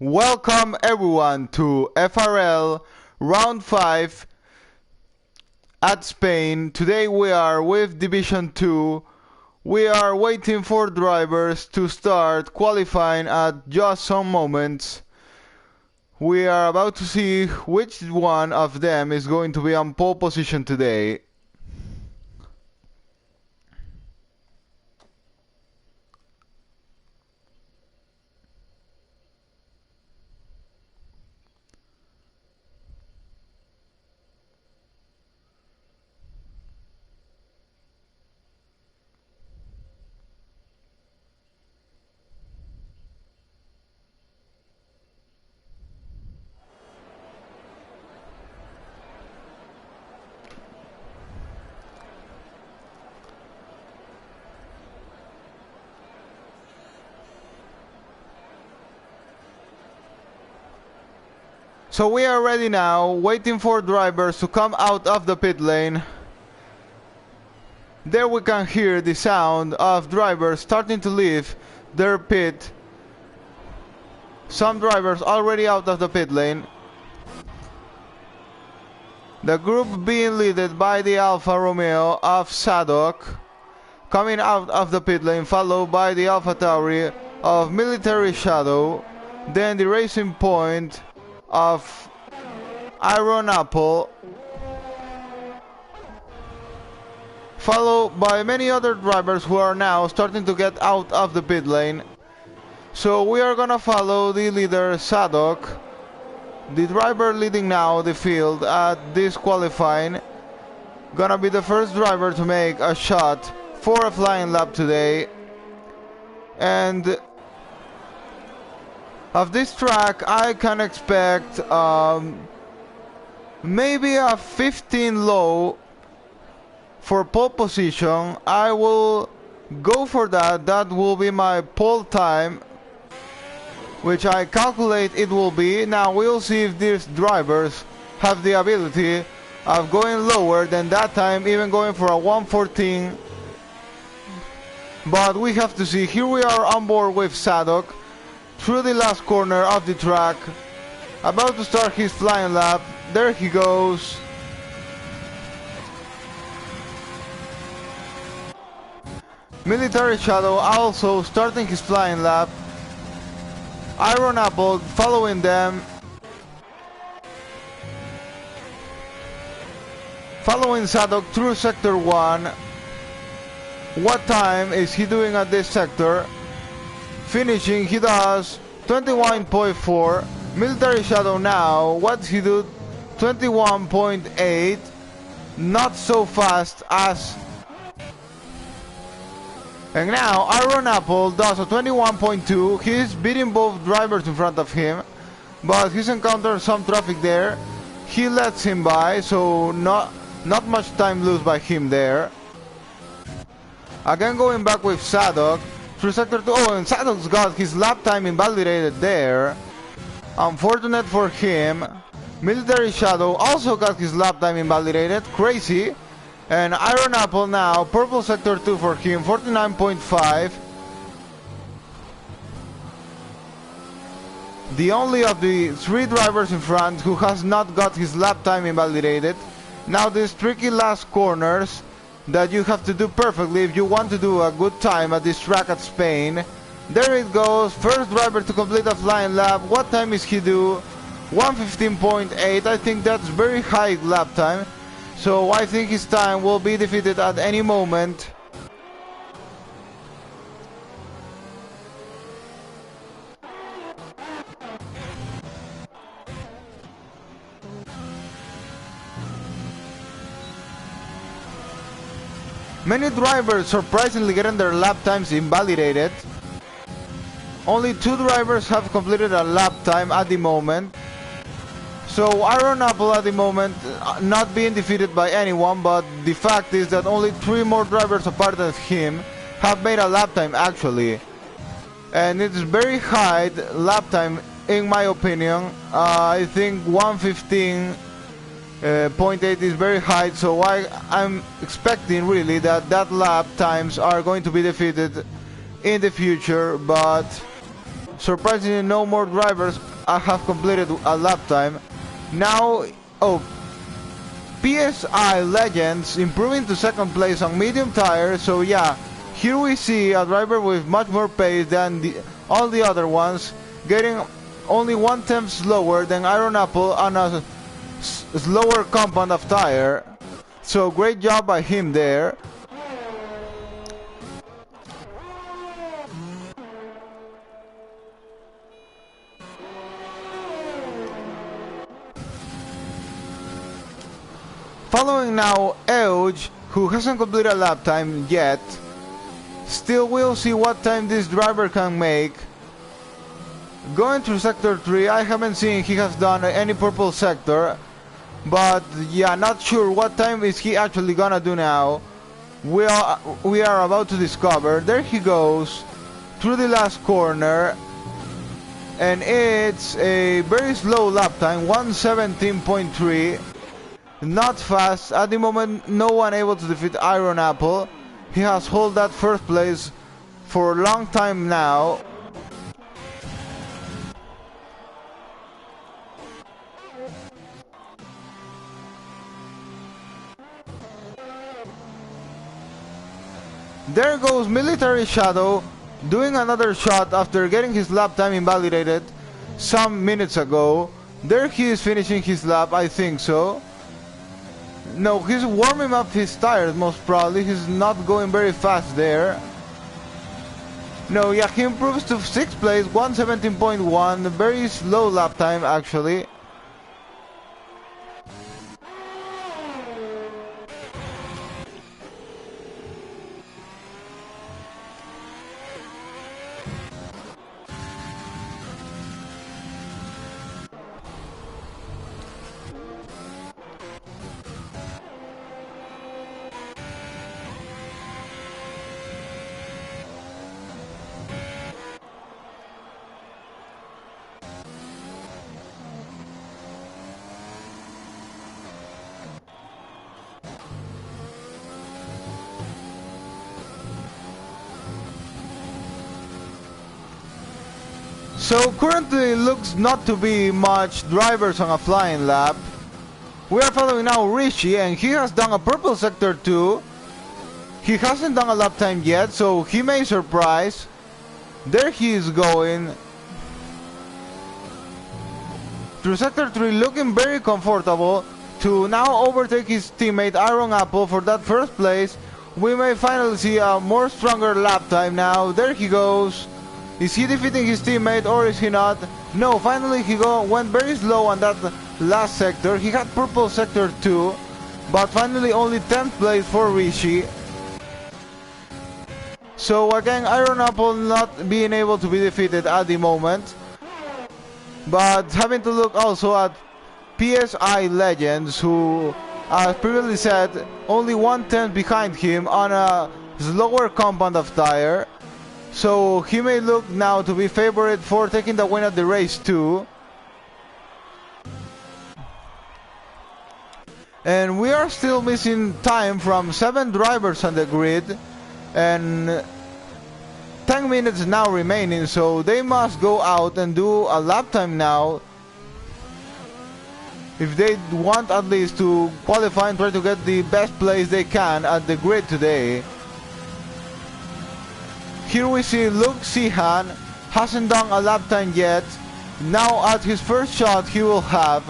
Welcome everyone to FRL Round 5 at Spain. Today we are with Division 2. We are waiting for drivers to start qualifying at just some moments. We are about to see which one of them is going to be on pole position today. So we are ready now, waiting for drivers to come out of the pit lane. There we can hear the sound of drivers starting to leave their pit. Some drivers already out of the pit lane. The group being led by the Alfa Romeo of Sadok, coming out of the pit lane, followed by the Alfa Tauri of Military Shadow, then the Racing Point of Iron Apple, followed by many other drivers who are now starting to get out of the pit lane. So we are gonna follow the leader Sadok, the driver leading now the field at this qualifying, gonna be the first driver to make a shot for a flying lap today. And of this track I can expect maybe a 15 low for pole position. I will go for that. That will be my pole time, which I calculate it will be. Now we'll see if these drivers have the ability of going lower than that time, even going for a 1:14. But we have to see. Here we are on board with Sadok through the last corner of the track, about to start his flying lap. There he goes. Military Shadow also starting his flying lap. Iron Apple following them. Following Sadok through Sector 1. What time is he doing at this sector? Finishing, he does 21.4. Military Shadow now, what's he do? 21.8. Not so fast as. And now Iron Apple does a 21.2. He's beating both drivers in front of him, but he's encountered some traffic there. He lets him by, so not much time lost by him there. Again going back with Sadok through Sector 2. Oh, and Sadok's got his lap time invalidated there. Unfortunate for him. Military Shadow also got his lap time invalidated. Crazy. And Iron Apple now, purple Sector 2 for him, 49.5. The only of the three drivers in front who has not got his lap time invalidated. Now these tricky last corners that you have to do perfectly if you want to do a good time at this track at Spain. There it goes, first driver to complete a flying lap. What time is he do? 1:15.8. I think that's very high lap time, so I think his time will be defeated at any moment. Many drivers surprisingly getting their lap times invalidated. Only two drivers have completed a lap time at the moment. So Iron Apple at the moment not being defeated by anyone, but the fact is that only three more drivers apart of him have made a lap time actually. And it's very high lap time in my opinion. I think 1:15.8 is very high, so I'm expecting really that lap times are going to be defeated in the future, but surprisingly no more drivers have completed a lap time. Now, oh, PSI Legends improving to second place on medium tires. So yeah, here we see a driver with much more pace than all the other ones, getting only 1/10 slower than Iron Apple on a slower compound of tire. So great job by him there. Following now Euge, who hasn't completed a lap time yet. Still, we'll see what time this driver can make. Going through sector 3, I haven't seen he has done any purple sector. But yeah, not sure what time is he actually gonna do now. We are about to discover. There he goes through the last corner. And it's a very slow lap time, 1:17.3. Not fast. At the moment, no one able to defeat Iron Apple. He has held that first place for a long time now. There goes Military Shadow doing another shot after getting his lap time invalidated some minutes ago. There he is finishing his lap, I think so. No, he's warming up his tires most probably. He's not going very fast there. No, yeah, he improves to 6th place, 1:17.1. Very slow lap time actually. So currently looks not to be much drivers on a flying lap. We are following now Rishi, and he has done a purple sector too. He hasn't done a lap time yet, so he may surprise. There he is going through sector 3, looking very comfortable to now overtake his teammate Iron Apple for that first place. We may finally see a more stronger lap time now. There he goes. Is he defeating his teammate or is he not? No, finally he went very slow on that last sector. He had purple sector too, but finally only 10th place for Rishi. So again, Iron Apple not being able to be defeated at the moment, but having to look also at PSI Legends, who, as previously said, only 1/10 behind him on a slower compound of tire. So he may look now to be favorite for taking the win at the race too. And we are still missing time from 7 drivers on the grid, and 10 minutes now remaining, so they must go out and do a lap time now if they want at least to qualify and try to get the best place they can at the grid today. Here we see Luke Sihan hasn't done a lap time yet. Now at his first shot he will have.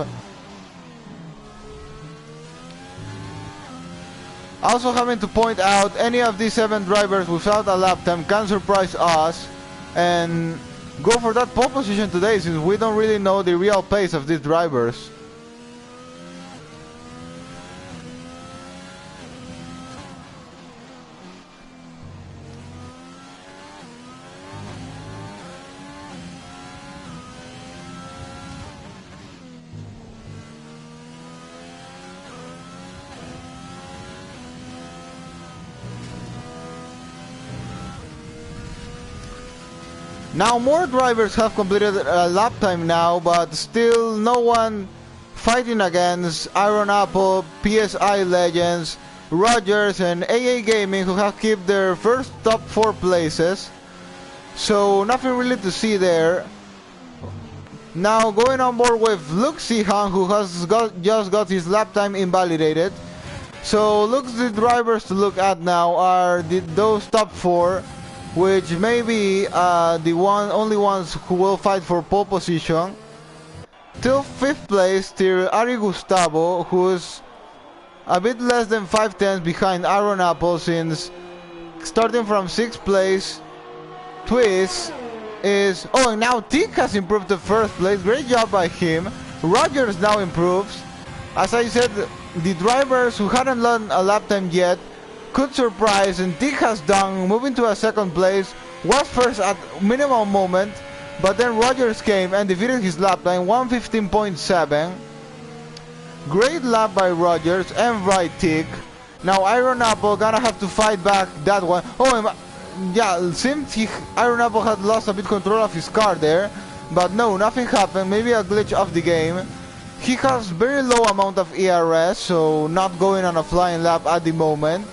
Also having to point out, any of these 7 drivers without a lap time can surprise us and go for that pole position today, since we don't really know the real pace of these drivers. Now more drivers have completed a lap time now, but still no one fighting against Iron Apple, PSI Legends, Rogers and AA Gaming, who have kept their first top 4 places. So nothing really to see there. Now going on board with Luke Sihan, who has just got his lap time invalidated. So looks the drivers to look at now are those top 4, which may be the only ones who will fight for pole position. Till 5th place, still Ari Gustavo, who's a bit less than 5 tenths behind Aaron Apple, since starting from 6th place, Twist is... Oh, and now Tick has improved to 1st place. Great job by him. Rogers now improves. As I said, the drivers who hadn't learned a lap time yet could surprise, and Tick has done, moving to a 2nd place. Was first at minimum moment, but then Rogers came and defeated his lap time, 1:15.7. Great lap by Rogers and by Tick. Now Iron Apple gonna have to fight back that one. Oh, yeah, it seems Iron Apple had lost a bit control of his car there, but no, nothing happened. Maybe a glitch of the game. He has very low amount of ERS, so not going on a flying lap at the moment.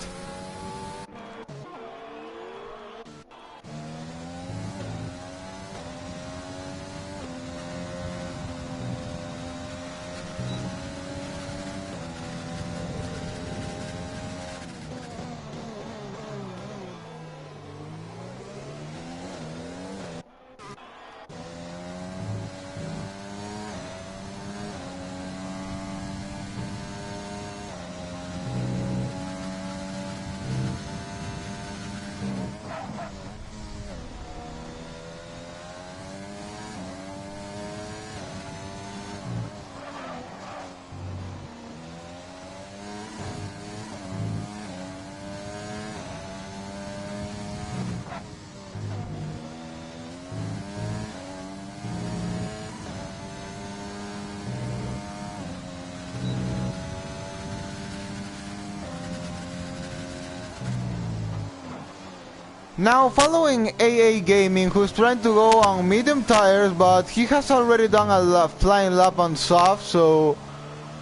Now following AA Gaming, who's trying to go on medium tires, but he has already done a flying lap on soft, so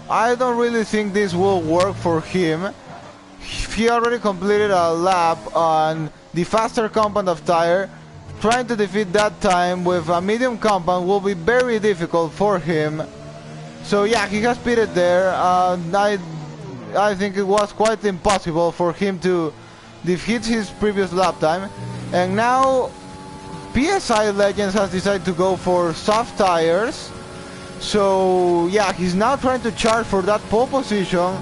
I don't really think this will work for him. He already completed a lap on the faster compound of tire. Trying to defeat that time with a medium compound will be very difficult for him. So yeah, he has pitted there. I think it was quite impossible for him to defeat his previous lap time. And now PSI Legends has decided to go for soft tires. So yeah, he's now trying to charge for that pole position.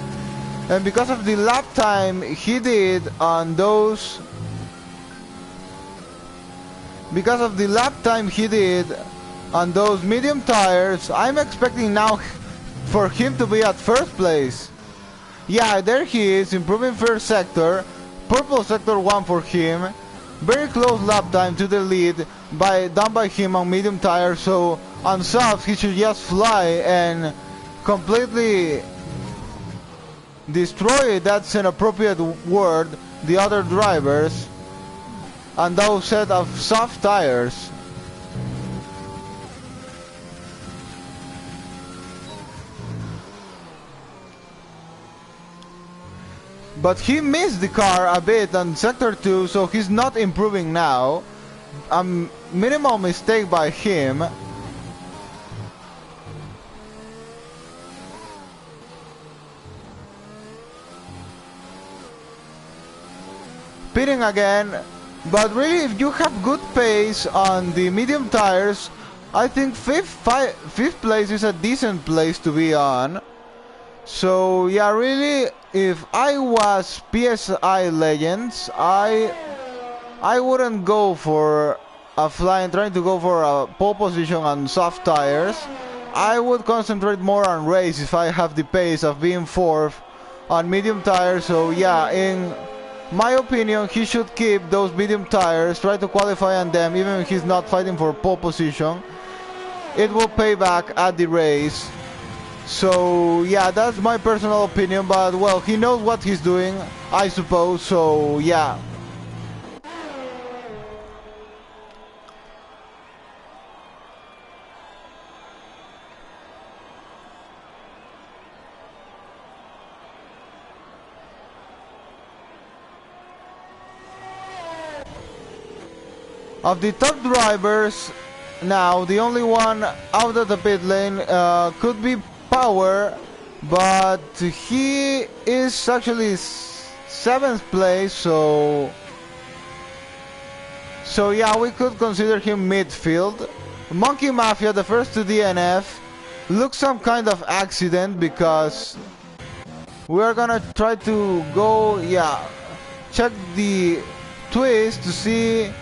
And because of the lap time he did on those... Because of the lap time he did on those medium tires, I'm expecting now for him to be at 1st place. Yeah, there he is, improving 1st sector. Purple sector 1 for him. Very close lap time to the lead done by him on medium tires. So on soft he should just fly and completely destroy, that's an appropriate word, the other drivers on those set of soft tires. But he missed the car a bit on sector 2, so he's not improving now. A minimal mistake by him. Pitting again, but really if you have good pace on the medium tires, I think 5th place is a decent place to be on. So yeah, really, if I was PSI Legends, I wouldn't go for trying to go for a pole position on soft tires. I would concentrate more on race if I have the pace of being 4th on medium tires. So yeah, in my opinion, he should keep those medium tires, try to qualify on them, even if he's not fighting for pole position. It will pay back at the race. So yeah, that's my personal opinion, but well, he knows what he's doing, I suppose, so yeah. Of the top drivers, now the only one out of the pit lane could be Power, but he is actually 7th place, so yeah, we could consider him midfield. Monkey Mafia, the first to DNF, looks some kind of accident because we are gonna try to go, check the twist to see.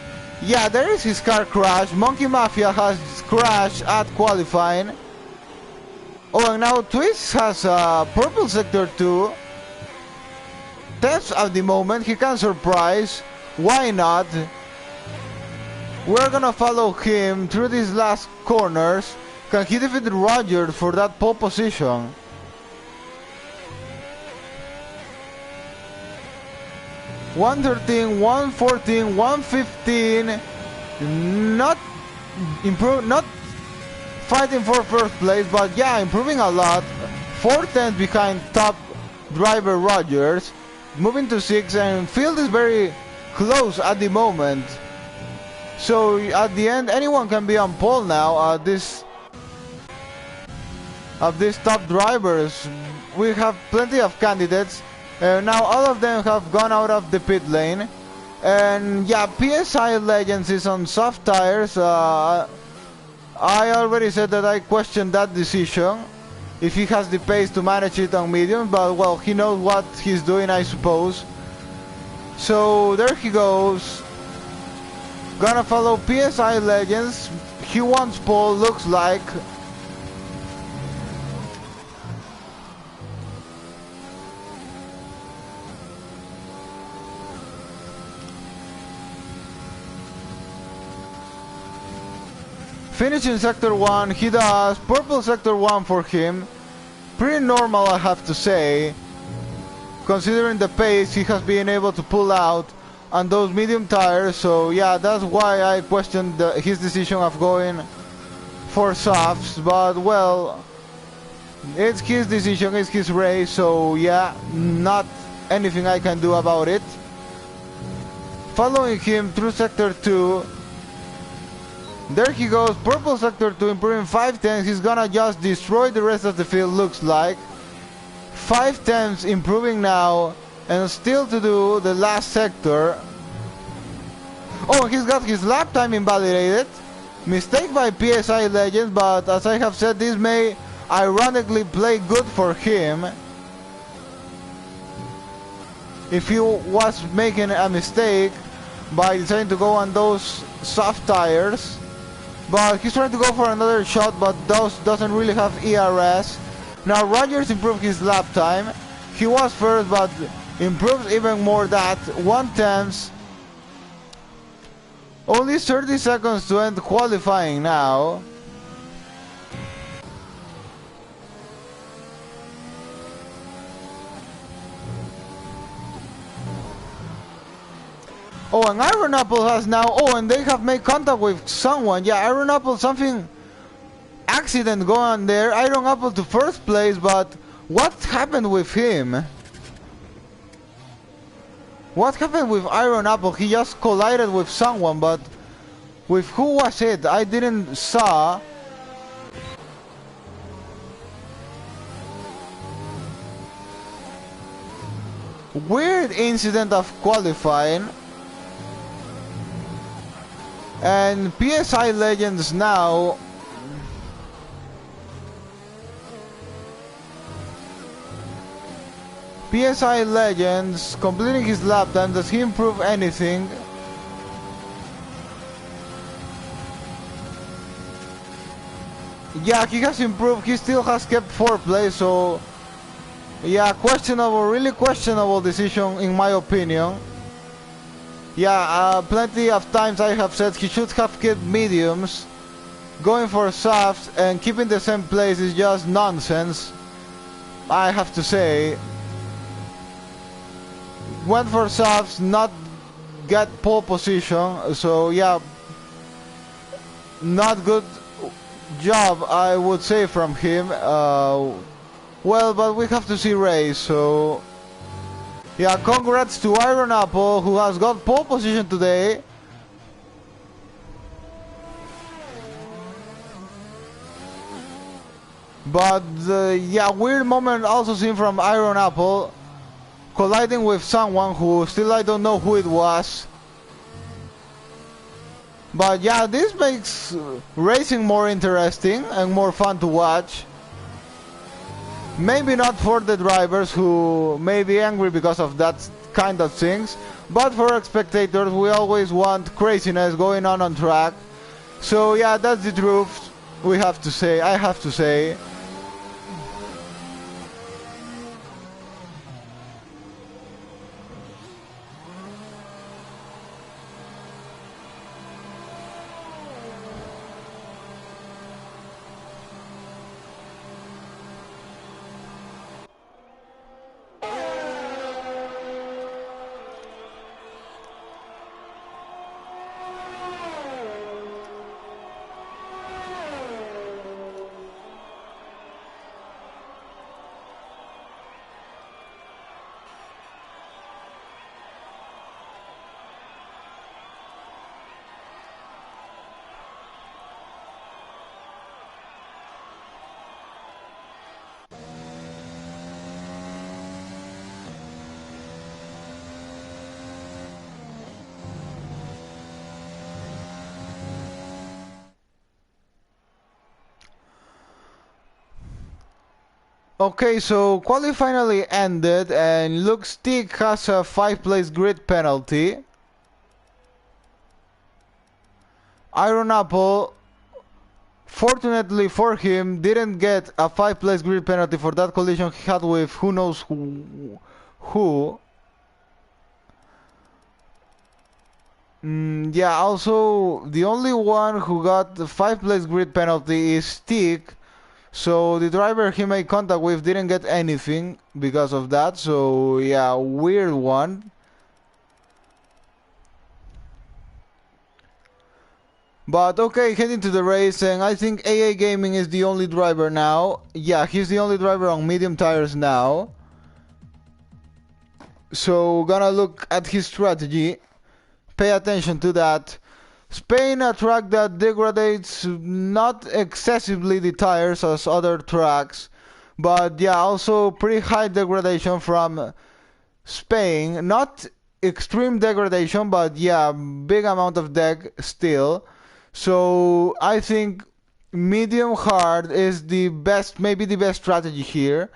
Yeah, there is his car crash. Monkey Mafia has crashed at qualifying. Oh, and now Twist has purple sector 2. That's at the moment. He can surprise. Why not? We're gonna follow him through these last corners. Can he defeat Roger for that pole position? $113, $114, $115. Not improve, not fighting for first place, but yeah, improving a lot. 4/10 behind top driver Rogers, moving to 6, and field is very close at the moment. So at the end, anyone can be on pole now. Of these top drivers, we have plenty of candidates. Now all of them have gone out of the pit lane, and yeah, PSI Legends is on soft tires. I already said that I questioned that decision, if he has the pace to manage it on medium, but well, he knows what he's doing, I suppose. So there he goes. Gonna follow PSI Legends. He wants pole, looks like. Finishing sector 1, he does. Purple sector 1 for him. Pretty normal, I have to say, considering the pace he has been able to pull out on those medium tires. So yeah, that's why I questioned his decision of going for softs. But well, it's his decision, it's his race, so yeah, not anything I can do about it. Following him through sector 2. There he goes, purple sector 2, improving 5/10. He's gonna just destroy the rest of the field, looks like. 5/10 improving now, and still to do the last sector. Oh, he's got his lap time invalidated. Mistake by PSI Legends, but as I have said, this may ironically play good for him. If he was making a mistake by deciding to go on those soft tires. But he's trying to go for another shot, but those doesn't really have ERS. Now Rogers improved his lap time. He was first, but improves even more that. 1/10. Only 30 seconds to end qualifying now. Oh, and Iron Apple has now... Oh, and they have made contact with someone. Yeah, Iron Apple, something... accident going on there. Iron Apple to first place, but... what happened with him? What happened with Iron Apple? He just collided with someone, but... with who was it? I didn't saw... Weird incident of qualifying. And PSI Legends now. PSI Legends completing his lap time. Does he improve anything? Yeah, he has improved. He still has kept 4th place, so yeah, questionable, really questionable decision in my opinion. Yeah, plenty of times I have said he should have kept mediums. Going for softs and keeping the same place is just nonsense, I have to say. Went for softs, not get pole position, so yeah, not good job, I would say, from him. Well, but we have to see race, so yeah, congrats to Iron Apple, who has got pole position today. But yeah, weird moment also seen from Iron Apple colliding with someone who still I don't know who it was. But yeah, this makes racing more interesting and more fun to watch. Maybe not for the drivers who may be angry because of that kind of things, but for spectators we always want craziness going on track. So yeah, that's the truth. We have to say, I have to say. Okay, so quali finally ended and looks Stick has a 5-place grid penalty. Iron Apple, fortunately for him, didn't get a 5-place grid penalty for that collision he had with who knows who. Yeah, also the only one who got the 5-place grid penalty is Stick. So the driver he made contact with didn't get anything because of that. So yeah, weird one. But okay, heading to the race, and I think AA Gaming is the only driver now. Yeah, he's the only driver on medium tires now. So gonna look at his strategy. Pay attention to that. Spain, a track that degrades not excessively the tires as other tracks, but yeah, also pretty high degradation from Spain. Not extreme degradation, but yeah, big amount of deg still. So I think medium hard is the best, maybe the best strategy here.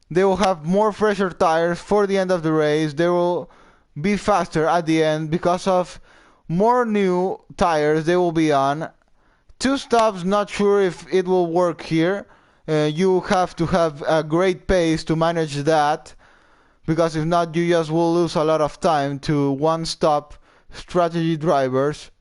They will have more fresher tires for the end of the race. They will be faster at the end because of more new tires they will be on. Two stops, not sure if it will work here. You have to have a great pace to manage that, because if not you just will lose a lot of time to one stop strategy drivers.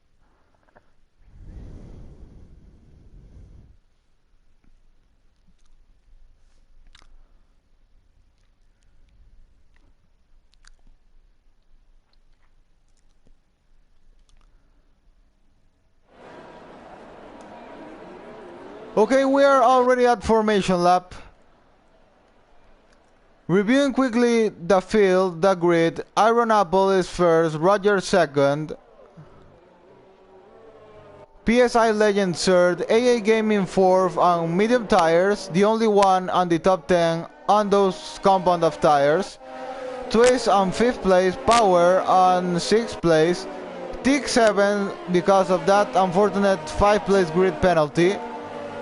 Okay, we are already at formation lap. Reviewing quickly the field, the grid, Iron Apple is first, Roger second, PSI Legend third, AA Gaming fourth on medium tires, the only one on the top 10 on those compound of tires. Twist on 5th place, Power on 6th place, Tick 7 because of that unfortunate 5th place grid penalty.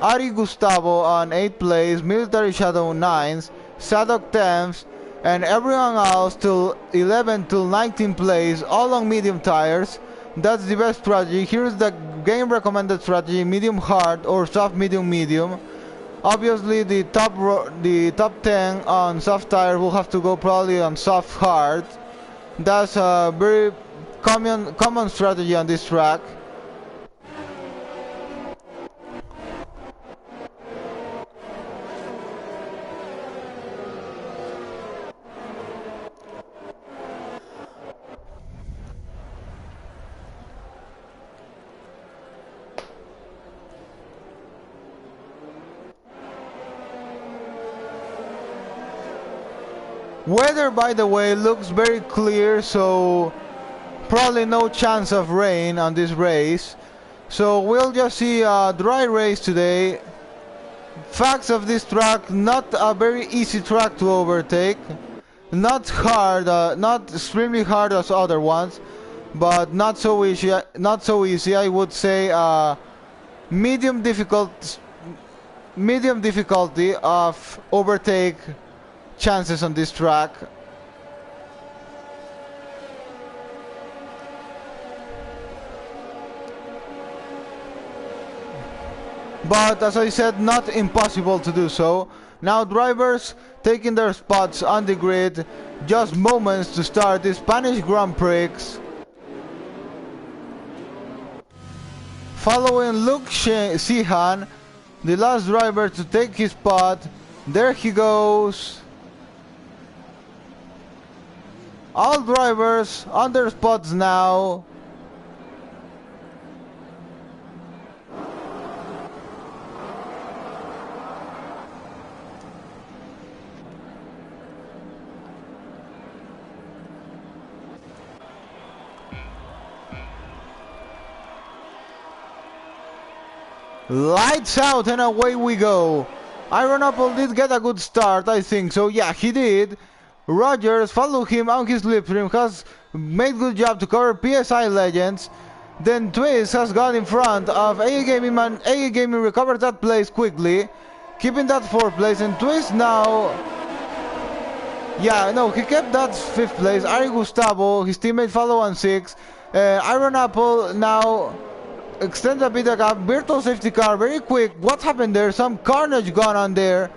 Ari Gustavo on 8th place, Military Shadow 9th, Sadok 10th, and everyone else till 11th till 19th place, all on medium tires. That's the best strategy. Here's the game recommended strategy: medium hard or soft medium medium. Obviously the top 10 on soft tire will have to go probably on soft hard. That's a very common strategy on this track. Weather, by the way, looks very clear, so probably no chance of rain on this race. So we'll just see a dry race today. Facts of this track: not a very easy track to overtake, not hard, not extremely hard as other ones, but not so easy. Not so easy. I would say medium difficulty of overtake chances on this track. But as I said, not impossible to do so. Now drivers taking their spots on the grid, just moments to start the Spanish Grand Prix. Following Luke Sheehan, the last driver to take his spot. There he goes. All drivers on their spots now. Lights out and away we go. Iron Apple did get a good start, I think so. Yeah, he did. Rogers followed him on his slipstream, has made good job to cover PSI Legends. Then Twist has got in front of AA Gaming, and AA Gaming recovered that place quickly, keeping that 4th place. And Twist now, yeah, no, he kept that 5th place. Ari Gustavo, his teammate, follow on 6. Iron Apple now extends a bit the gap. Virtual safety car, very quick. What happened there? Some carnage gone on there.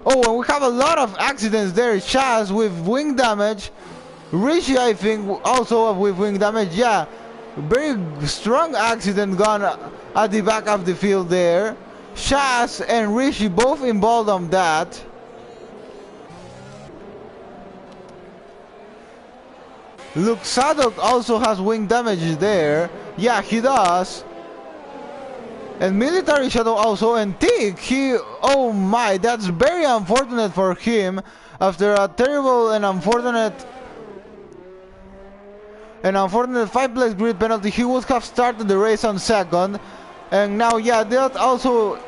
Oh, and we have a lot of accidents there. Chaz with wing damage. Rishi, I think, also with wing damage. Yeah, very strong accident gone at the back of the field there. Chaz and Rishi both involved on that. Luke Sadok also has wing damage there. Yeah, he does. And Military Shadow also, and Tick, oh my, that's very unfortunate for him. After a terrible and unfortunate 5-place grid penalty, he would have started the race on 2nd. And now, yeah, that also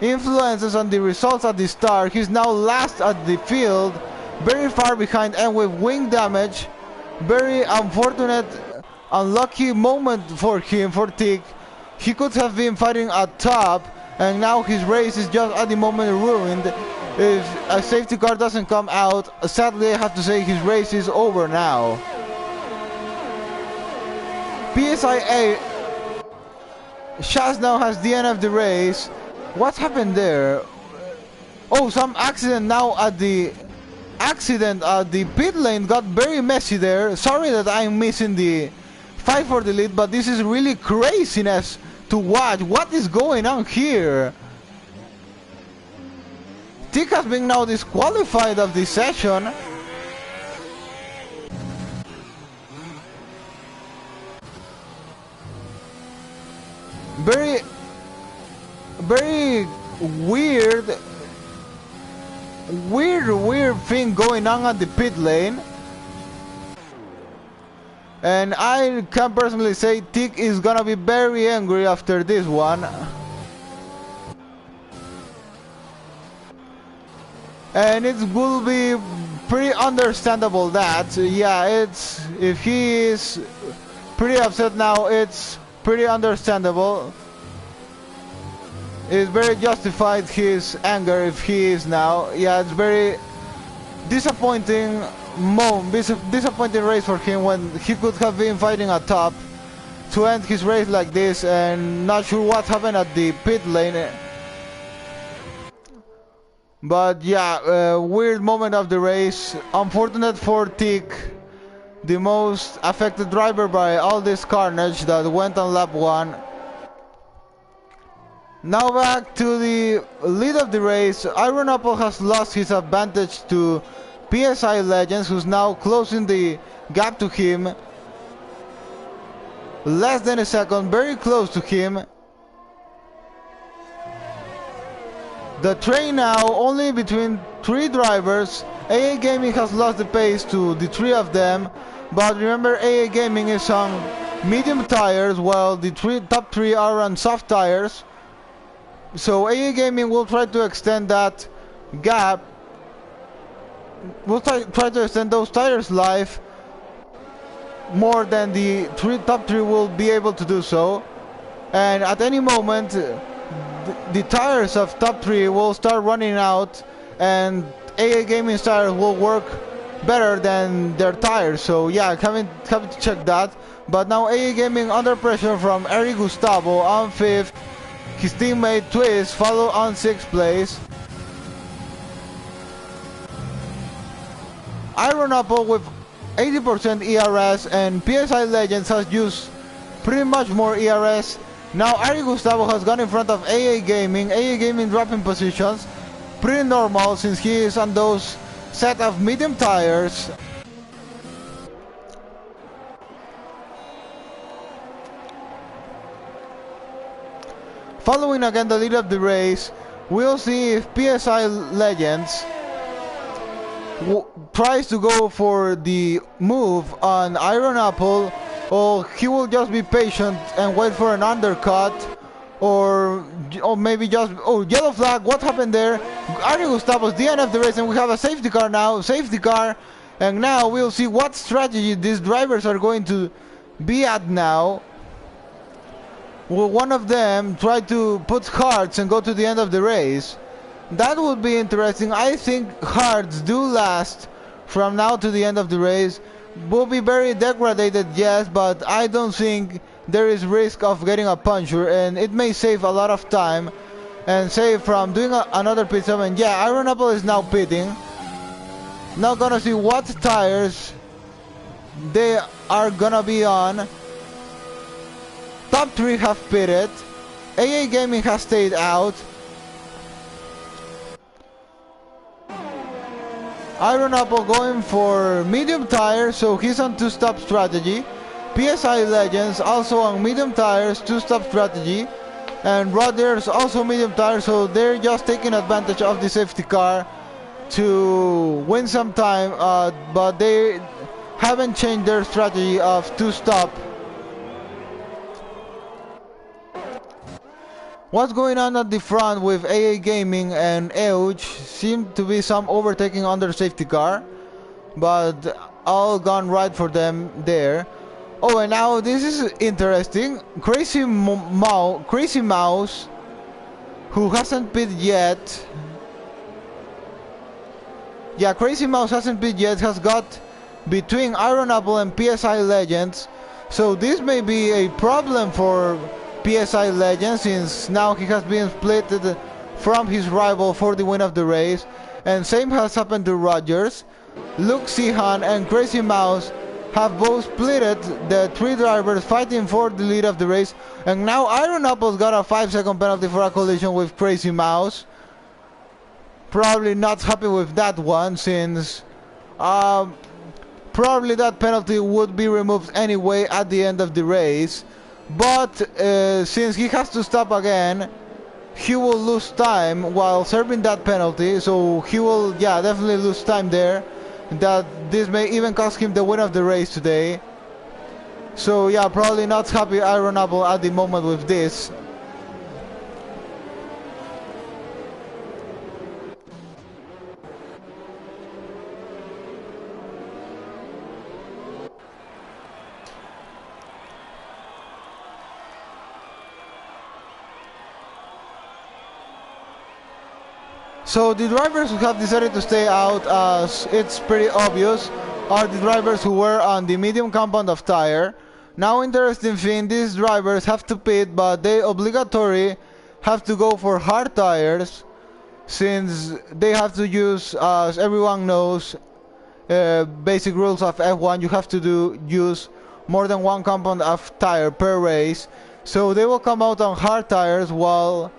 influences on the results at the start. He's now last at the field, very far behind and with wing damage. Very unfortunate, unlucky moment for him, for Tick. He could have been fighting at top, and now his race is just at the moment ruined. If a safety car doesn't come out, sadly I have to say his race is over now. PSIA, Shaz now has the end of the race. What happened there? Oh, some accident now at the pit lane got very messy there. Sorry that I'm missing the fight for the lead, but this is really craziness to watch. What is going on here? Tick has been now disqualified of the session. Very weird thing going on at the pit lane. And I can personally say Tick is gonna be very angry after this one. And it will be pretty understandable that, yeah, if he is pretty upset now, it's pretty understandable. It's very justified, his anger, if he is now. Yeah, it's very disappointing disappointing race for him when he could have been fighting at top to end his race like this, and not sure what happened at the pit lane. But yeah, weird moment of the race. Unfortunate for Tick, the most affected driver by all this carnage that went on lap 1. Now back to the lead of the race. Iron Apple has lost his advantage to PSI Legends, who's now closing the gap to him. Less than a second, very close to him. The train now only between 3 drivers. AA Gaming has lost the pace to the 3 of them, but remember, AA Gaming is on medium tires while the top 3 are on soft tires. So AA Gaming will try to extend that gap. We'll try to extend those tires' life more than the top three will be able to do so. And at any moment, the tires of top three will start running out, and AA Gaming's tires will work better than their tires. So yeah, having to check that. But now AA Gaming under pressure from Eric Gustavo on 5th. His teammate Twist follow on 6th place. Iron Apple with 80% ERS, and PSI Legends has used pretty much more ERS. Now Ari Gustavo has gone in front of AA Gaming. AA Gaming dropping positions. Pretty normal since he is on those set of medium tires. Following again the lead of the race, we'll see if PSI Legends tries to go for the move on Iron Apple, or he will just be patient and wait for an undercut, or maybe just yellow flag. What happened there? Ari Gustavo's the end of the race, and we have a safety car now. Safety car, and now we'll see what strategy these drivers are going to be at now. Will one of them try to put hearts and go to the end of the race? That would be interesting. I think hearts do last from now to the end of the race. Will be very degraded, yes, but I don't think there is risk of getting a puncture, and it may save a lot of time and save from doing another pit stop. And yeah, Iron Apple is now pitting. Now gonna see what tires they are gonna be on. Top 3 have pitted. AA Gaming has stayed out. Iron Apple going for medium tires, so he's on 2-stop strategy. PSI Legends also on medium tires, 2-stop strategy. And Rogers also medium tires, so they're just taking advantage of the safety car to win some time, but they haven't changed their strategy of 2-stop. What's going on at the front with AA Gaming and Euge? Seem to be some overtaking on their safety car, but all gone right for them there. Oh, and now this is interesting. Crazy Mouse, who hasn't pit yet. Yeah, Crazy Mouse hasn't pit yet, has got between Iron Apple and PSI Legends. So this may be a problem for PSI Legends, since now he has been split from his rival for the win of the race. And same has happened to Rogers. Luke Sihan and Crazy Mouse have both splitted, the 3 drivers fighting for the lead of the race. And now Iron Apple's got a 5-second penalty for a collision with Crazy Mouse. Probably not happy with that one, since probably that penalty would be removed anyway at the end of the race. But since he has to stop again, he will lose time while serving that penalty. So he will, yeah, definitely lose time there. That this may even cost him the win of the race today. So yeah, probably not happy Iron Apple at the moment with this. So the drivers who have decided to stay out, as it's pretty obvious, are the drivers who were on the medium compound of tire. Now interesting thing, these drivers have to pit, but they obligatory have to go for hard tires, since they have to use, as everyone knows, basic rules of F1, you have to use more than one compound of tire per race. So they will come out on hard tires, while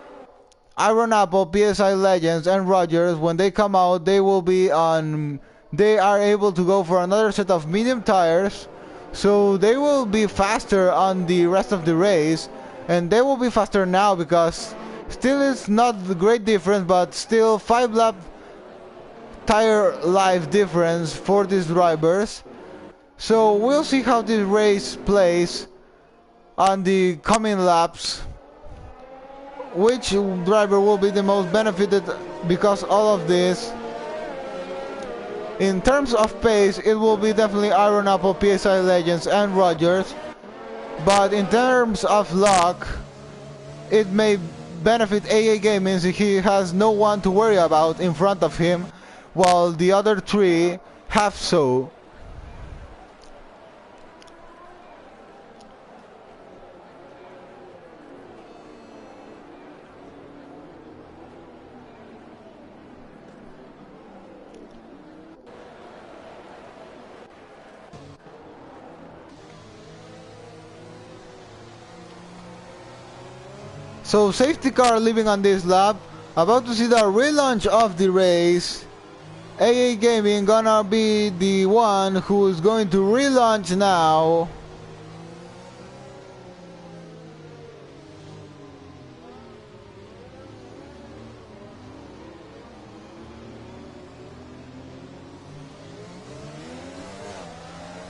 Iron Apple, PSI Legends, and Rogers, when they come out, they will be on. They are able to go for another set of medium tires, so they will be faster on the rest of the race, and they will be faster now because still it's not the great difference, but still 5-lap tire life difference for these drivers. So we'll see how this race plays on the coming laps. which driver will be the most benefited because all of this. In terms of pace, it will be definitely Iron Apple, PSI Legends, and Rogers. But in terms of luck, it may benefit AA Gaming since he has no one to worry about in front of him, while the other three have so. So safety car leaving on this lap, about to see the relaunch of the race. AA Gaming gonna be the one who is going to relaunch now.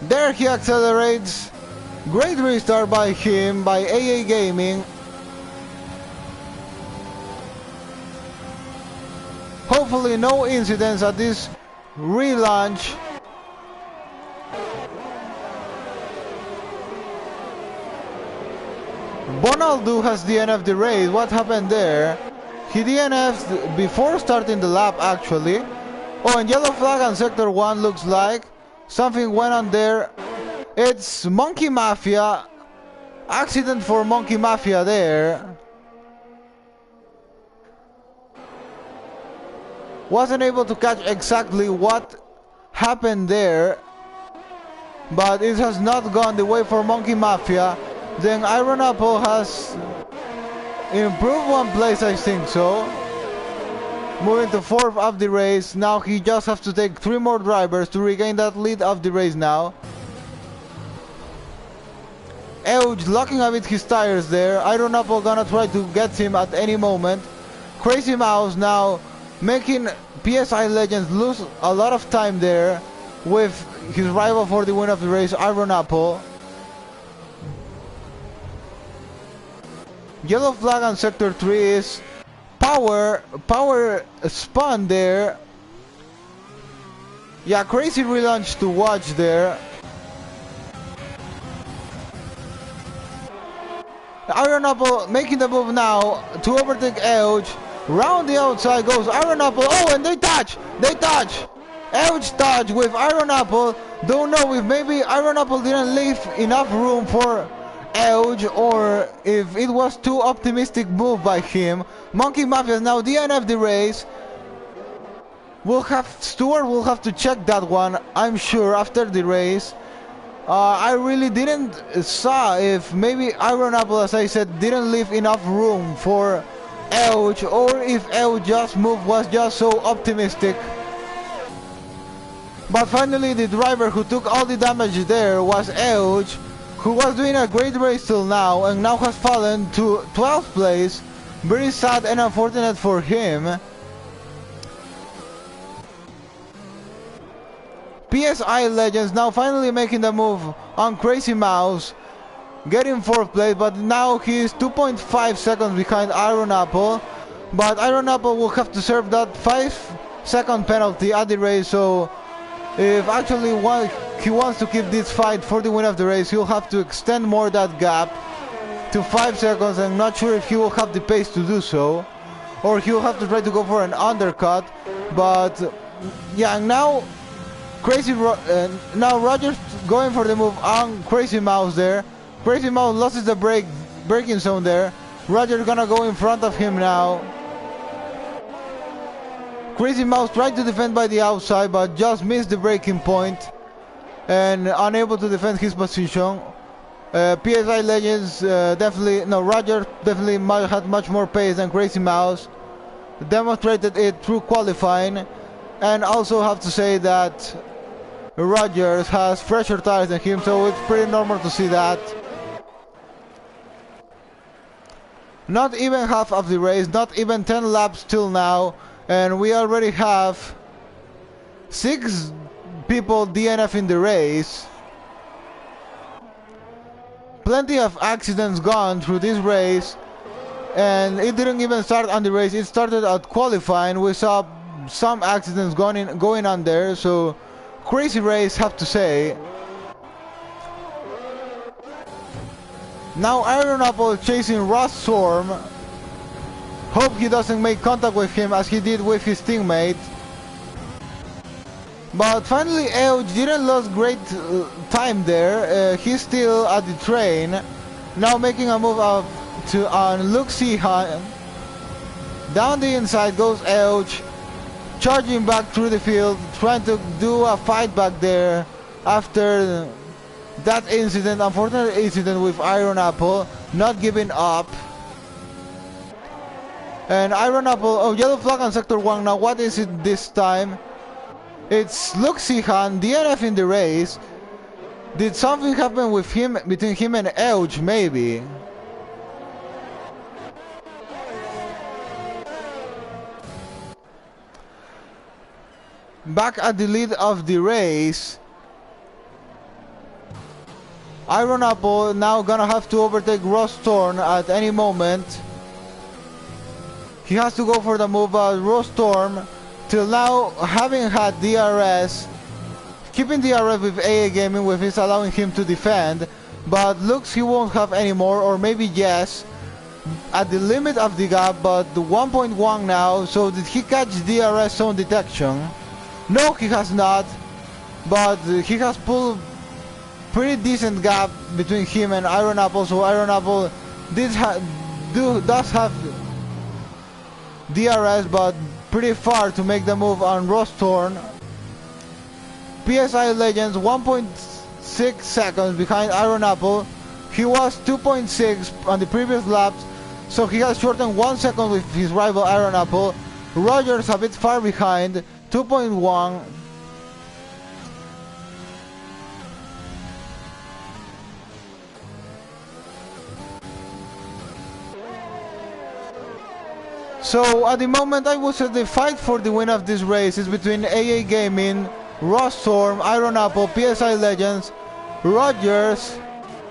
There he accelerates. Great restart by him, by AA Gaming. Hopefully no incidents at this relaunch. Bonaldo has DNF'd the race. What happened there? He DNF'd before starting the lap actually. Oh, and yellow flag on sector 1 looks like. Something went on there. It's Monkey Mafia. Accident for Monkey Mafia there. Wasn't able to catch exactly what happened there, but it has not gone the way for Monkey Mafia. Then Iron Apple has improved one place, I think so. Moving to 4th of the race. Now he just has to take 3 more drivers to regain that lead of the race now. Euge locking a bit his tires there. Iron Apple gonna try to get him at any moment. Crazy Mouse now making PSI Legends lose a lot of time there with his rival for the win of the race, Iron Apple. Yellow flag on sector 3 is Power spun there. Yeah, crazy relaunch to watch there. Iron Apple making the move now to overtake Euge. Round the outside goes Iron Apple. Oh, and they touch! Euge touch with Iron Apple. Don't know if maybe Iron Apple didn't leave enough room for Euge or if it was too optimistic move by him. Monkey Mafia now DNF the race. Stewart will have to check that one, I'm sure, after the race. I really didn't saw if maybe Iron Apple, as I said, didn't leave enough room for Euge, or if Euge's move was just so optimistic. But finally the driver who took all the damage there was Euge, who was doing a great race till now and now has fallen to 12th place. Very sad and unfortunate for him. PSI Legends now finally making the move on Crazy Mouse, getting 4th place, but now he is 2.5 seconds behind Iron Apple. But Iron Apple will have to serve that 5-second penalty at the race, so if actually he wants to keep this fight for the win of the race, he'll have to extend more that gap to 5 seconds. I'm not sure if he will have the pace to do so, or he'll have to try to go for an undercut. But yeah, now now Rogers going for the move on Crazy Mouse there. Crazy Mouse loses the braking zone there. Rogers gonna go in front of him now. Crazy Mouse tried to defend by the outside but just missed the braking point and unable to defend his position. PSI Legends Roger definitely had much more pace than Crazy Mouse. Demonstrated it through qualifying, and also have to say that Rogers has fresher tires than him, so it's pretty normal to see that. Not even half of the race, not even 10 laps till now, and we already have 6 people DNF in the race. Plenty of accidents gone through this race. And it didn't even start on the race, it started at qualifying. We saw some accidents going on there, so crazy race, have to say. Now Iron Apple chasing Ross Storm. Hope he doesn't make contact with him as he did with his teammate. But finally Eoj didn't lose great time there. He's still at the train. Now making a move up to on Luke Sehan. Down the inside goes Eoj, charging back through the field, trying to do a fight back there after that incident, unfortunate incident with Iron Apple, not giving up. And Iron Apple, oh, yellow flag on Sector 1 now. What is it this time? It's Luke Sehan, DNF in the race. Did something happen with him, between him and Eoj, maybe? Back at the lead of the race. Iron Apple now gonna have to overtake Ross Thorn at any moment. He has to go for the move, Ross Storm, till now having had DRS, keeping DRS with AA Gaming, with his allowing him to defend, but looks he won't have any more, or maybe yes, at the limit of the gap, but the 1.1 now. So did he catch DRS zone detection? No, he has not, but he has pulled pretty decent gap between him and Iron Apple, so Iron Apple does have DRS, but pretty far to make the move on Ross Thorn. PSI Legends 1.6 seconds behind Iron Apple. He was 2.6 on the previous laps, so he has shortened 1 second with his rival Iron Apple. Rogers a bit far behind, 2.1. So at the moment I would say the fight for the win of this race is between AA Gaming, Ross Storm, Iron Apple, PSI Legends, Rogers,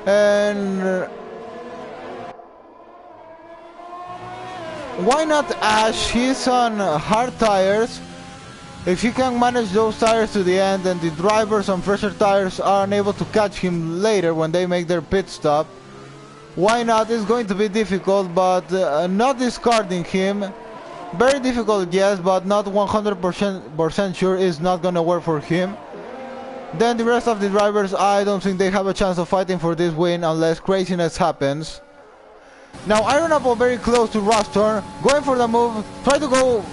and why not Ash? He's on hard tires. If he can manage those tires to the end, and the drivers on fresher tires are unable to catch him later when they make their pit stop, why not? It's going to be difficult, but not discarding him. Very difficult, yes, but not 100% sure is not gonna work for him. Then the rest of the drivers, I don't think they have a chance of fighting for this win unless craziness happens. Now Iron Apple very close to Ross Thorn, going for the move, try to go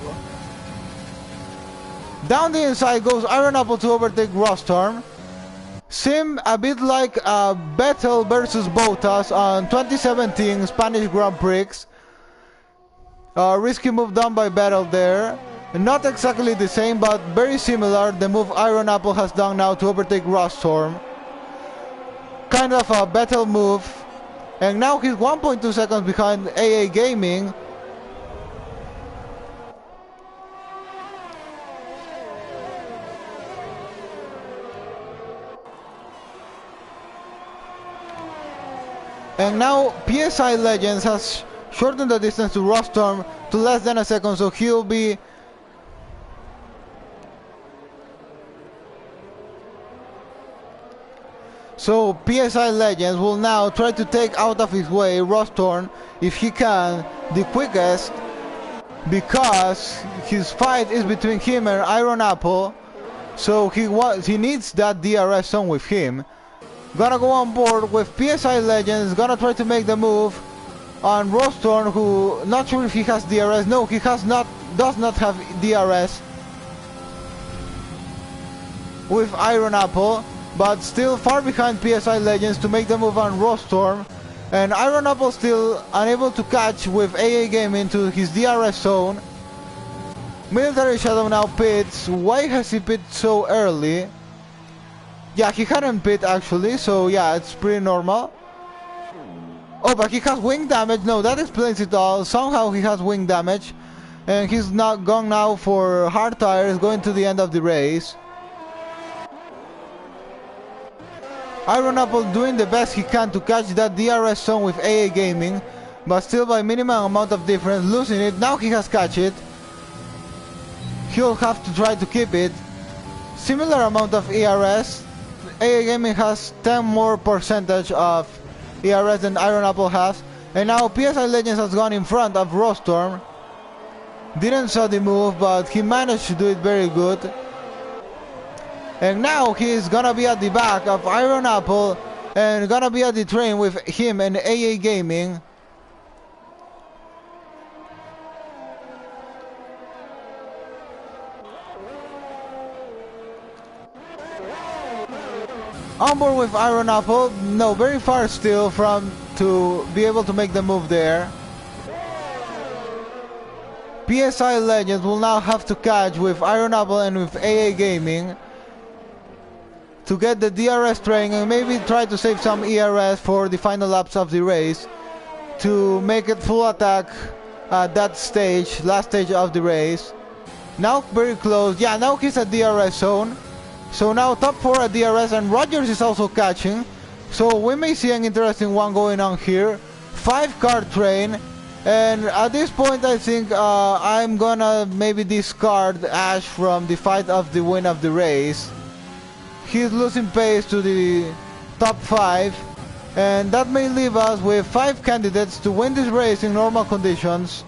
down the inside, goes Iron Apple to overtake Ross Thorn. Seem a bit like Vettel versus Bottas on 2017 Spanish Grand Prix. Risky move done by Vettel there. Not exactly the same, but very similar. The move Iron Apple has done now to overtake Ross Storm. Kind of a Vettel move. And now he's 1.2 seconds behind AA Gaming. And now PSI Legends has shortened the distance to Ross Storm to less than a second, so he'll be so PSI Legends will now try to take out of his way Ross Storm if he can the quickest, because his fight is between him and Iron Apple, so he needs that DRS zone with him. Gonna go on board with PSI Legends, gonna try to make the move on Ross Thorn, who not sure if he has DRS. No, he does not have DRS with Iron Apple, but still far behind PSI Legends to make the move on Ross Thorn. And Iron Apple still unable to catch with AA Gaming to his DRS zone. Military Shadow now pits. Why has he pit so early? Yeah, he hadn't pit actually, so yeah, it's pretty normal. Oh, but he has wing damage. No, that explains it all. Somehow he has wing damage. And he's not gone now for hard tires, going to the end of the race. Iron Apple doing the best he can to catch that DRS zone with AA Gaming. but still by minimum amount of difference, losing it. Now he has catch it. He'll have to try to keep it. Similar amount of ERS. AA Gaming has 10 more percentage of ERS than Iron Apple has. And now PSI Legends has gone in front of Rostorm. Didn't saw the move, but he managed to do it very good. And now he's gonna be at the back of Iron Apple and gonna be at the train with him and AA Gaming. On board with Iron Apple, no, very far still from to be able to make the move there. PSI Legends will now have to catch with Iron Apple and with AA Gaming to get the DRS train and maybe try to save some ERS for the final laps of the race to make it full attack at that stage, last stage of the race. Now very close, yeah, now he's at DRS zone. So now top 4 at DRS and Rogers is also catching. So we may see an interesting one going on here. 5-car train. And at this point I think I'm gonna maybe discard Ash from the fight of the win of the race. He's losing pace to the top 5. And that may leave us with 5 candidates to win this race in normal conditions.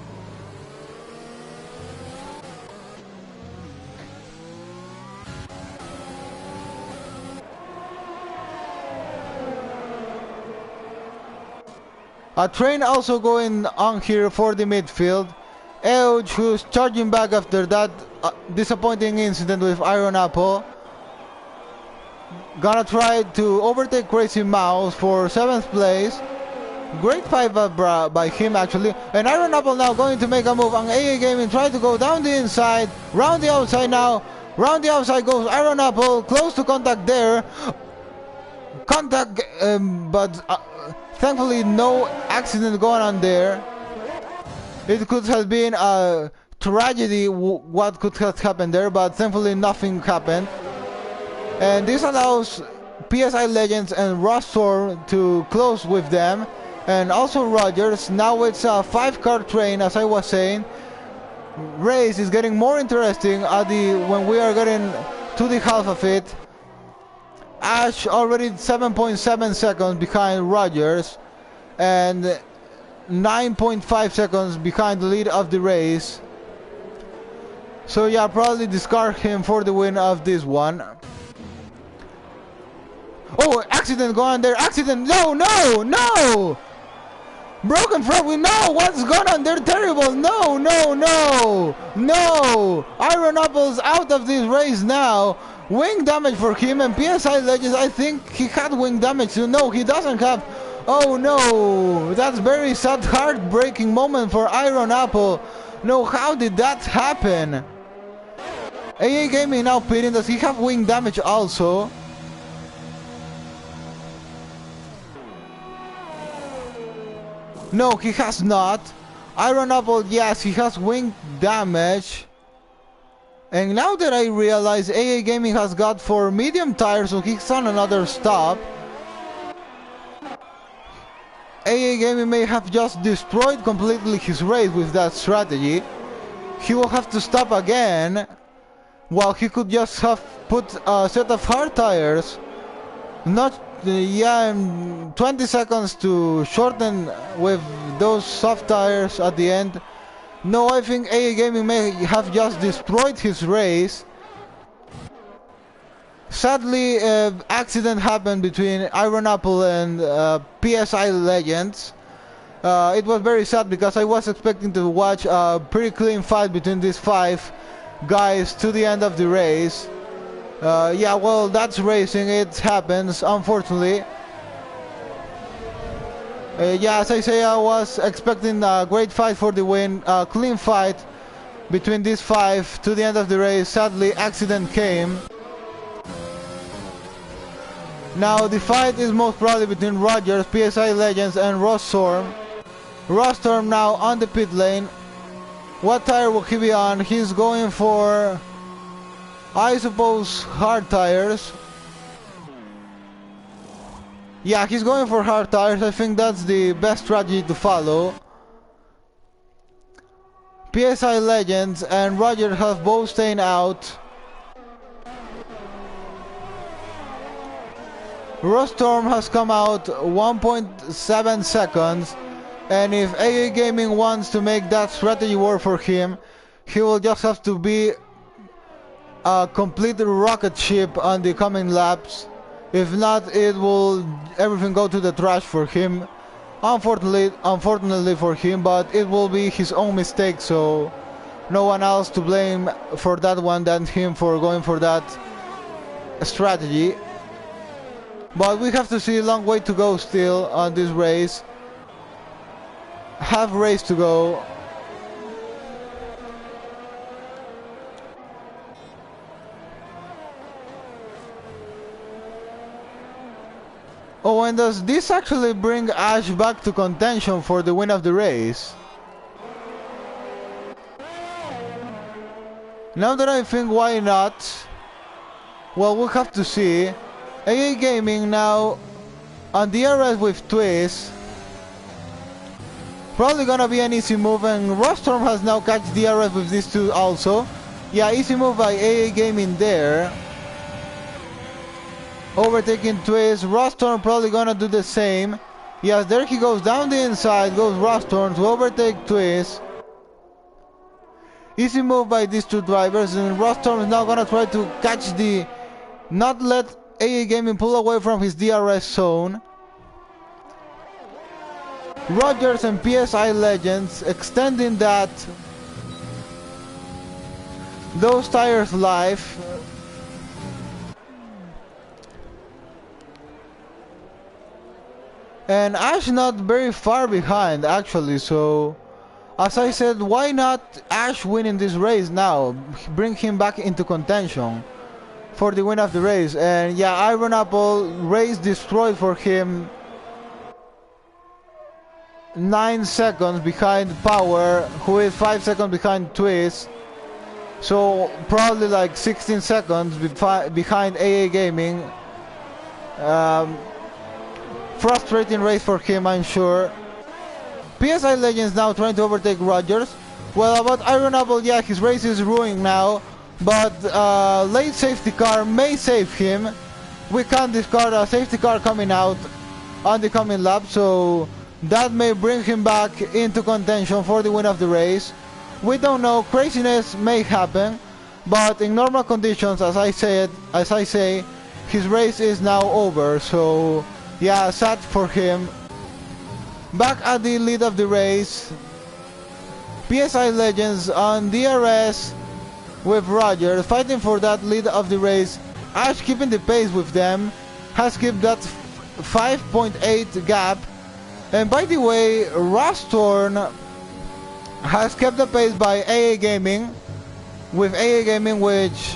A train also going on here for the midfield. Euge, who's charging back after that disappointing incident with Iron Apple. Gonna try to overtake Crazy Mouse for 7th place. Great fight by him actually. And Iron Apple now going to make a move on AA Gaming, try to go down the inside, round the outside now. Round the outside goes Iron Apple, close to contact there. Contact, but thankfully no accident going on there. It could have been a tragedy what could have happened there, but thankfully nothing happened. And this allows PSI Legends and Rostorm to close with them. And also Rogers. Now it's a 5-car train, as I was saying. Race is getting more interesting when we are getting to the half of it. Ash already 7.7 seconds behind Rogers and 9.5 seconds behind the lead of the race. So yeah, probably discard him for the win of this one. Oh, accident going there, accident, no! Broken front wheel, no, what's going on there, terrible, no! Iron Apple's out of this race now. Wing damage for him, and PSI Legends, I think he had wing damage, so no, he doesn't have. Oh no, that's very sad, heartbreaking moment for Iron Apple. No, how did that happen? AA Gaming now pitting, does he have wing damage also? No, he has not. Iron Apple, yes, he has wing damage. And now that I realize AA Gaming has got 4 medium tires, so he's on another stop. AA Gaming may have just destroyed completely his race with that strategy. He will have to stop again, while he could just have put a set of hard tires. Not, 20 seconds to shorten with those soft tires at the end. No, I think AA Gaming may have just destroyed his race. Sadly, accident happened between Iron Apple and PSI Legends. It was very sad because I was expecting to watch a pretty clean fight between these 5 guys to the end of the race. Yeah, well, that's racing, it happens, unfortunately. Yeah, as I say, I was expecting a great fight for the win, a clean fight between these 5 to the end of the race. Sadly, accident came. Now the fight is most probably between Rogers, PSI Legends and Rostorm. Rostorm now on the pit lane. What tire will he be on? He's going for, I suppose, hard tires. Yeah, he's going for hard tires. I think that's the best strategy to follow. PSI Legends and Rogers have both staying out. Rostorm has come out 1.7 seconds, and if AA Gaming wants to make that strategy work for him, he will just have to be a complete rocket ship on the coming laps. If not, it will everything go to the trash for him. Unfortunately for him, but it will be his own mistake, so no one else to blame for that one than him for going for that strategy. But we have to see a long way to go still on this race. Half race to go. Oh, and does this actually bring Ash back to contention for the win of the race? Now that I think, why not? Well, we'll have to see. AA Gaming now on DRS with Twist. Probably gonna be an easy move, and Rostorm has now catch DRS with these two also. Yeah, easy move by AA Gaming there. Overtaking Twist. Rostorm probably gonna do the same. Yes, there he goes down the inside, goes Rostorm to overtake Twist. Easy move by these two drivers, and Rostorm is now gonna try to catch the, not let AA Gaming pull away from his DRS zone. Rogers and PSI Legends extending those tires' life. And Ash not very far behind actually, so as I said, why not Ash winning this race now? Bring him back into contention for the win of the race. And yeah, Iron Apple, race destroyed for him. 9 seconds behind Power, who is 5 seconds behind Twist. So probably like 16 seconds behind AA Gaming. Frustrating race for him, I'm sure. PSI Legends now trying to overtake Rogers. Well, about Iron Apple, yeah, his race is ruined now. But late safety car may save him. We can't discard a safety car coming out on the coming lap, so that may bring him back into contention for the win of the race. We don't know, craziness may happen, but in normal conditions, as I say, his race is now over, so yeah, sad for him. Back at the lead of the race, PSI Legends on DRS with Rogers, fighting for that lead of the race. Ash keeping the pace with them, has kept that 5.8 gap. And by the way, Rostorn has kept the pace by AA Gaming, with AA Gaming, which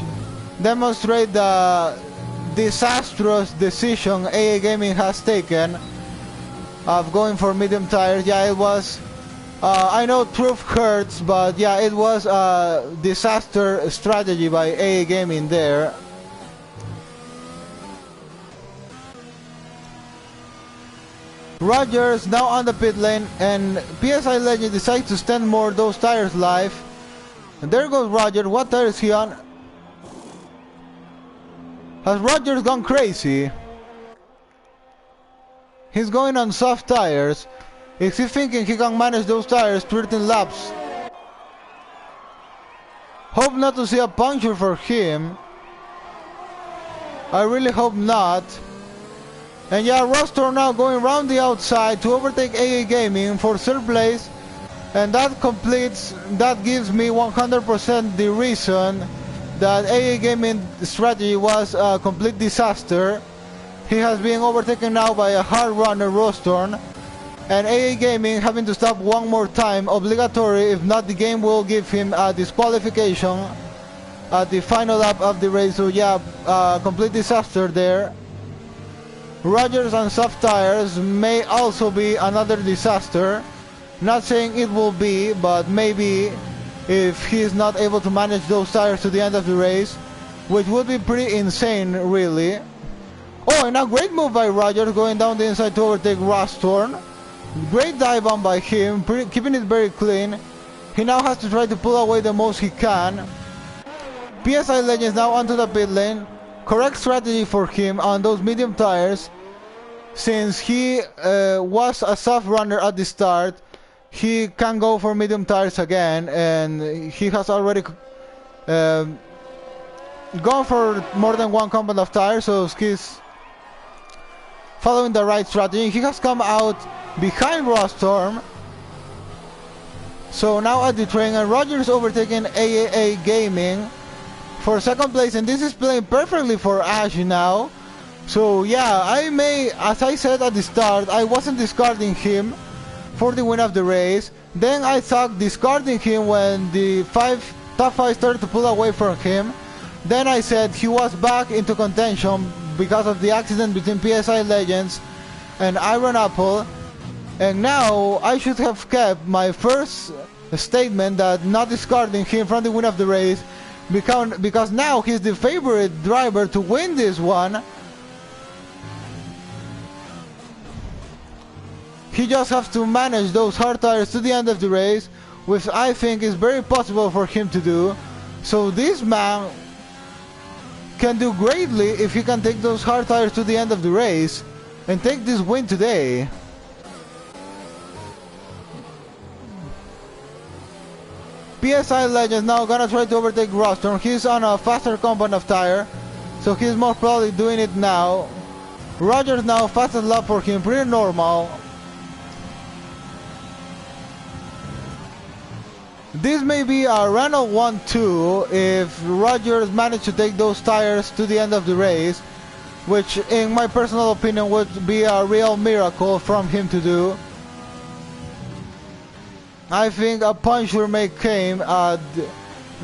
demonstrate the disastrous decision AA Gaming has taken of going for medium tires. Yeah, it was, I know truth hurts, but yeah, it was a disaster strategy by AA Gaming there. Rogers now on the pit lane, and PSI Legend decides to stand more those tires live. And there goes Rogers. What tire is he on? Has Rogers gone crazy? He's going on soft tires. Is he thinking he can manage those tires 13 laps? Hope not to see a puncture for him. I really hope not. And yeah, Rostor now going around the outside to overtake AA Gaming for third place. And that gives me 100% the reason that AA Gaming strategy was a complete disaster. He has been overtaken now by a hard runner, Rostorn. And AA Gaming having to stop one more time, obligatory, if not the game will give him a disqualification at the final lap of the race. So yeah, complete disaster there. Rogers on soft tires may also be another disaster. Not saying it will be, but maybe if he is not able to manage those tires to the end of the race, which would be pretty insane, really. Oh, and a great move by Rogers going down the inside to overtake Rostorn. Great dive on by him, keeping it very clean. He now has to try to pull away the most he can. PSI Legends now onto the pit lane. Correct strategy for him on those medium tires. Since he was a soft runner at the start, he can go for medium tires again, and he has already gone for more than one compound of tires, so he's following the right strategy. He has come out behind Rostorm. So now at the train, and Rogers overtaking AAA Gaming for second place, and this is playing perfectly for Ash now. So yeah, as I said at the start, I wasn't discarding him for the win of the race. Then I thought discarding him when the top 5 started to pull away from him. Then I said he was back into contention because of the accident between PSI Legends and Iron Apple. And now I should have kept my first statement that not discarding him from the win of the race, because now he's the favorite driver to win this one. He just has to manage those hard tires to the end of the race, which I think is very possible for him to do. So this man can do greatly if he can take those hard tires to the end of the race and take this win today. PSI Legends now gonna try to overtake Rostorm. He's on a faster compound of tire, so he's most probably doing it now. Rogers now fastest lap for him, pretty normal. This may be a Renault 1-2 if Rogers managed to take those tires to the end of the race, which in my personal opinion would be a real miracle from him to do. I think a puncture may came at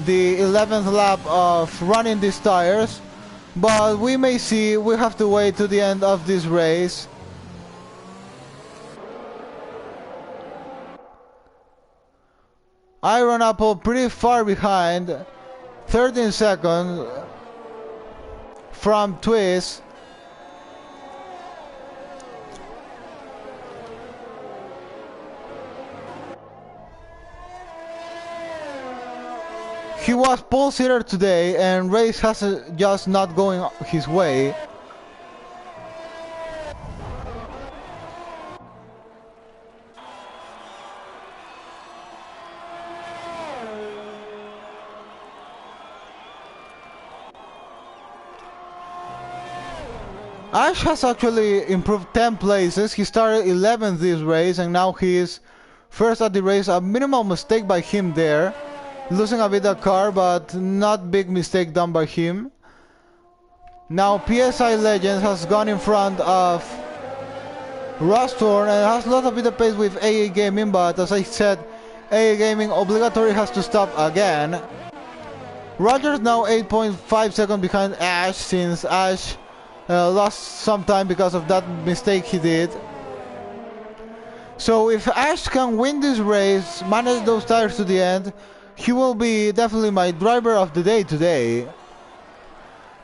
the 11th lap of running these tires, but we may see. We have to wait to the end of this race. Iron Apple pretty far behind, 13 seconds from Twist. He was pole sitter today, and race has just not going his way. Ash has actually improved 10 places. He started 11th this race, and now he is first at the race. A minimal mistake by him there, losing a bit of car, but not big mistake done by him. Now PSI Legends has gone in front of Rostorm and has lost a bit of pace with AA Gaming, but as I said, AA Gaming obligatory has to stop again. Rogers now 8.5 seconds behind Ash, since Ash lost some time because of that mistake he did. So if Ash can win this race, manage those tires to the end, he will be definitely my driver of the day today.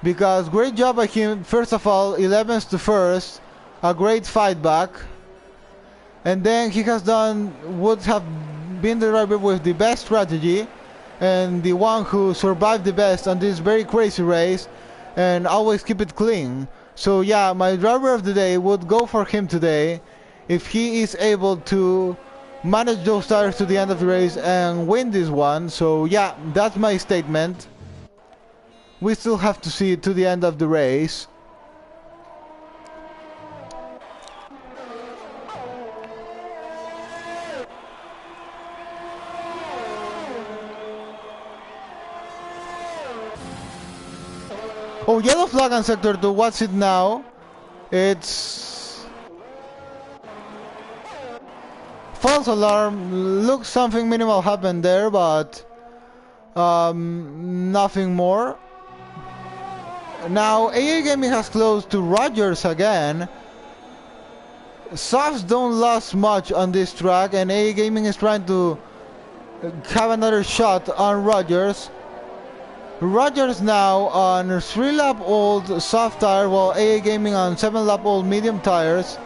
Because great job by him, first of all, 11th to first, a great fight back. And then he has would have been the driver with the best strategy, and the one who survived the best on this very crazy race, and always keep it clean. So yeah, my driver of the day would go for him today, if he is able to manage those tires to the end of the race and win this one. So yeah, that's my statement. We still have to see it to the end of the race. Oh, yellow flag on sector 2, what's it now? It's false alarm. Looks something minimal happened there, but nothing more. Now AA Gaming has closed to Rogers again. Softs don't last much on this track, and AA Gaming is trying to have another shot on Rogers. Rogers now on 3-lap old soft tire, while AA Gaming on 7-lap old medium tires.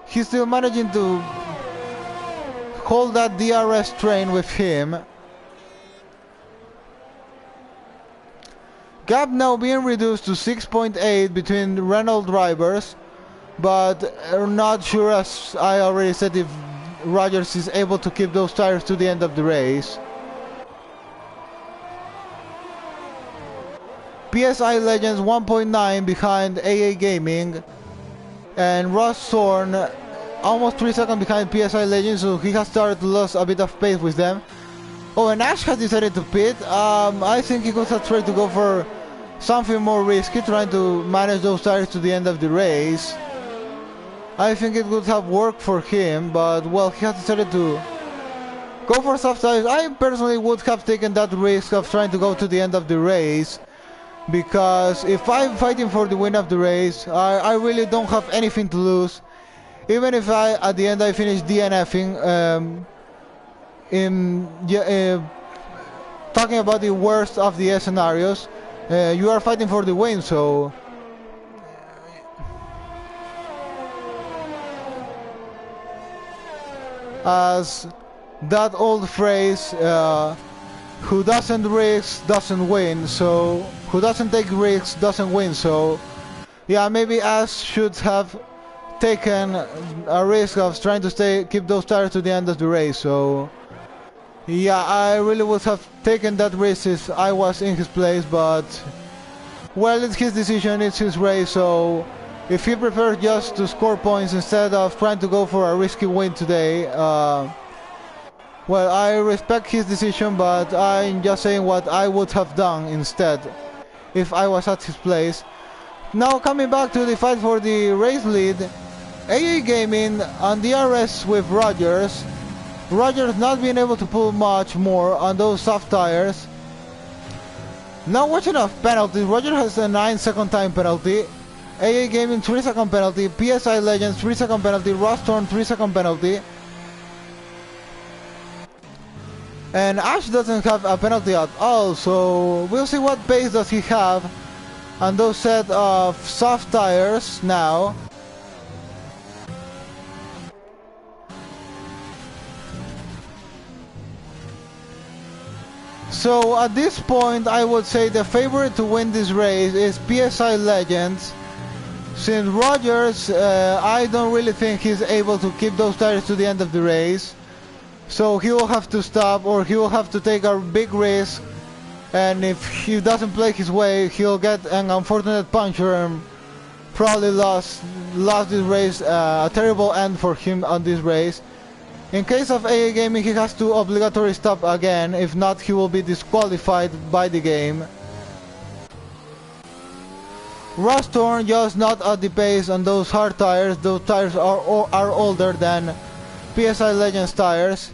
He's still managing to hold that DRS train with him. Gap now being reduced to 6.8 between Renault drivers, but I'm not sure, as I already said, if Rogers is able to keep those tires to the end of the race. PSI Legends 1.9 behind AA Gaming, and Ross Thorne almost 3 seconds behind PSI Legends, so he has started to lose a bit of pace with them. Oh, and Ash has decided to pit. I think he could have tried to go for something more risky, trying to manage those tires to the end of the race. I think it would have worked for him, but well, he has decided to go for soft tires. I personally would have taken that risk of trying to go to the end of the race, because if I'm fighting for the win of the race, I really don't have anything to lose. Even if at the end I finish DNFing, talking about the worst of the scenarios, you are fighting for the win, so as that old phrase, who doesn't risk doesn't win, so who doesn't take risks doesn't win. So yeah, maybe Ash should have taken a risk of trying to keep those tires to the end of the race. So yeah, I really would have taken that risk if I was in his place, but well, it's his decision, it's his race, so if he prefers just to score points instead of trying to go for a risky win today, well, I respect his decision, but I'm just saying what I would have done instead if I was at his place. Now coming back to the fight for the race lead, AA Gaming on DRS with Rogers. Rogers not being able to pull much more on those soft tires. Now watching off penalties, Rogers has a 9-second time penalty. AA Gaming 3-second penalty, PSI Legends 3-second penalty, Ross Thorne 3-second penalty. And Ash doesn't have a penalty at all, so we'll see what pace does he have on those set of soft tires now. So at this point I would say the favorite to win this race is PSI Legends. Since Rogers, I don't really think he's able to keep those tires to the end of the race. So he will have to stop, or he will have to take a big risk, and if he doesn't play his way, he'll get an unfortunate puncture and probably lost this race, a terrible end for him on this race. In case of AA Gaming, he has to obligatory stop again, if not he will be disqualified by the game. Ross Thorne just not at the pace on those hard tires. Those tires are older than PSI Legends tires.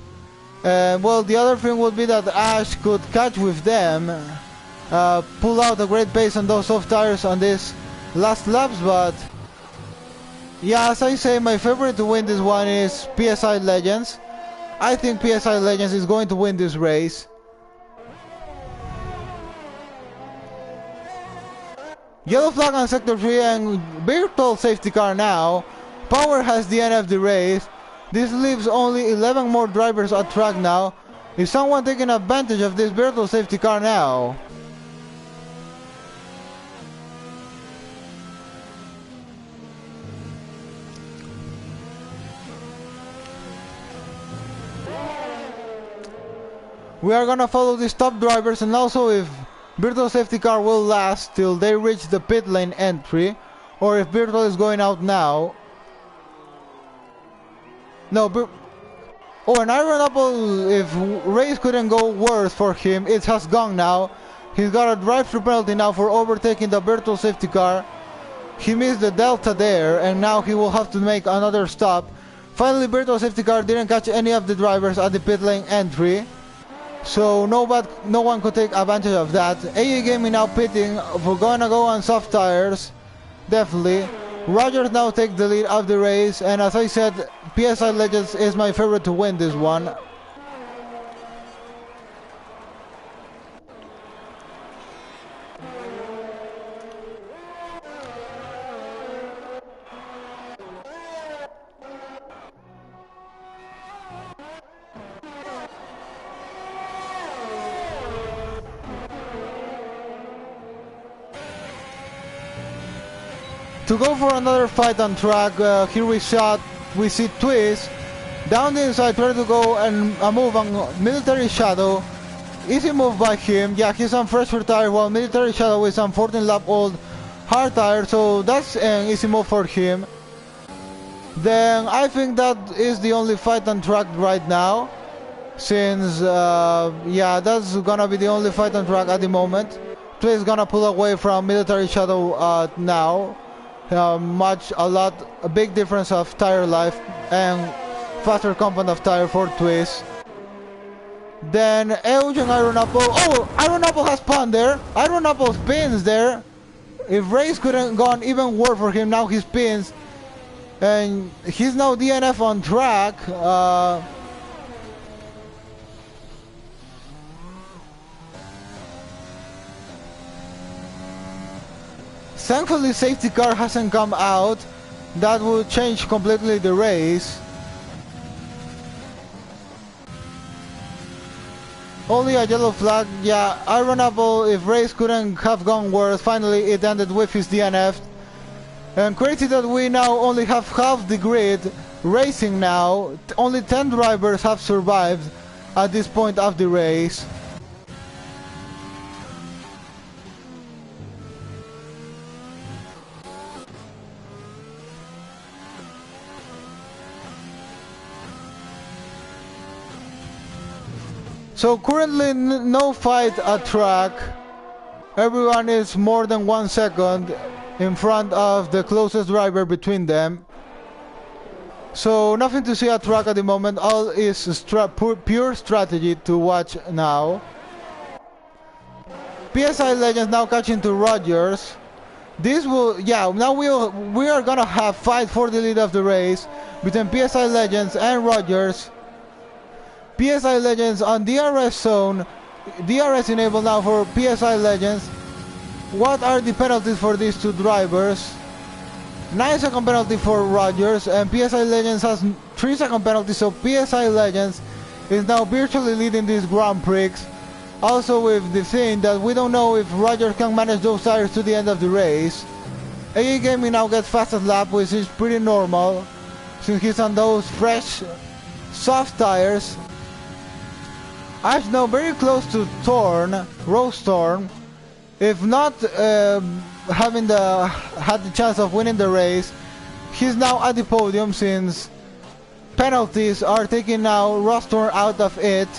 Well, the other thing would be that Ash could catch with them, pull out a great pace on those soft tires on these last laps, but yeah, as I say, my favorite to win this one is PSI Legends. I think PSI Legends is going to win this race. Yellow flag on Sector 3 and virtual safety car now. Power has DNF the race. This leaves only 11 more drivers at track now. Is someone taking advantage of this virtual safety car now? We are gonna follow these top drivers, and also if virtual safety car will last till they reach the pit lane entry, or if virtual is going out now. No, oh, and Iron Apple, if race couldn't go worse for him, it has gone now. He's got a drive-through penalty now for overtaking the virtual safety car. He missed the delta there, and now he will have to make another stop. Finally, virtual safety car didn't catch any of the drivers at the pit lane entry, so no one could take advantage of that. AA Gaming now pitting. We're gonna go on soft tires, definitely. Rogers now take the lead of the race, and as I said, PSI Legends is my favorite to win this one. To go for another fight on track, here we see Twist down the inside, trying to go and move on Military Shadow. Easy move by him. Yeah, he's on fresh tire while Military Shadow is on 14 lap old hard tire, so that's an easy move for him. Then I think that is the only fight on track right now, since yeah, that's gonna be the only fight on track at the moment. Twist is gonna pull away from Military Shadow now. A big difference of tire life and faster compound of tire for Twist. Then Euge and Iron Apple. Oh, Iron Apple has spun there. Iron Apple spins there. If race couldn't gone even worse for him, now he spins. And he's now DNF on track. Thankfully, safety car hasn't come out. That would change completely the race. Only a yellow flag. Yeah, Iron Apple, if race couldn't have gone worse, finally it ended with his DNF. And crazy that we now only have half the grid racing now. Only 10 drivers have survived at this point of the race. So currently no fight at track. Everyone is more than 1 second in front of the closest driver between them. So nothing to see at track at the moment. All is pure strategy to watch now. PSI Legends now catching to Rogers. This will, yeah, now we are gonna have fight for the lead of the race between PSI Legends and Rogers. PSI Legends on DRS zone. DRS enabled now for PSI Legends. What are the penalties for these two drivers? 9-second penalty for Rogers, and PSI Legends has 3-second penalty, so PSI Legends is now virtually leading this Grand Prix. Also with the thing that we don't know if Rogers can manage those tires to the end of the race. AA Gaming now gets fastest lap, which is pretty normal since he's on those fresh soft tires. Ash now very close to Rose Thorn. If not had the chance of winning the race, he's now at the podium since penalties are taking now Rose Thorn out of it.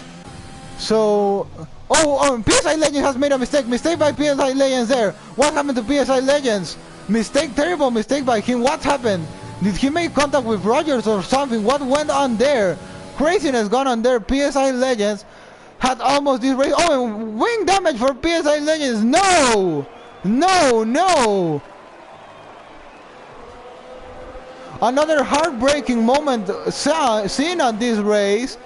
So, PSI Legends has made a mistake. Mistake by PSI Legends there. What happened to PSI Legends? Terrible mistake by him. What happened? Did he make contact with Rogers or something? What went on there? Craziness gone on there. PSI Legends had almost this race. Oh, and wing damage for PSI Legends. No! No, no! Another heartbreaking moment seen on this race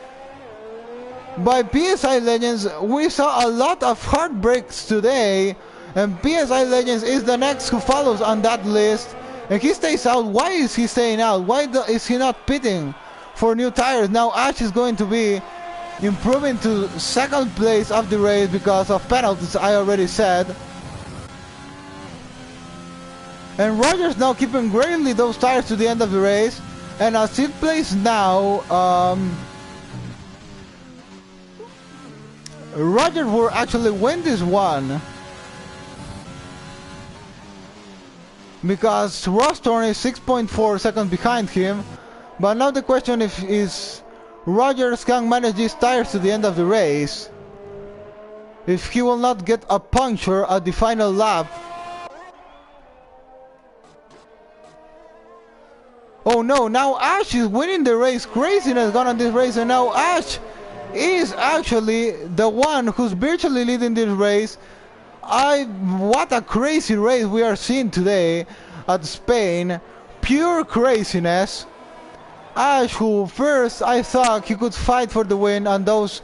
by PSI Legends. We saw a lot of heartbreaks today, and PSI Legends is the next who follows on that list. And he stays out. Why is he staying out? Why is he not pitting for new tires? Now Ash is going to be improving to second place of the race because of penalties, I already said. And Rogers now keeping greatly those tires to the end of the race. And as it plays now, Rogers will actually win this one, because Rose Thorn is 6.4 seconds behind him. But now the question is Rogers can manage these tires to the end of the race, if he will not get a puncture at the final lap. Oh no, now Ash is winning the race. Craziness gone on this race, and now Ash is actually the one who's virtually leading this race. What a crazy race we are seeing today at Spain. Pure craziness. Ash, who first I thought he could fight for the win on those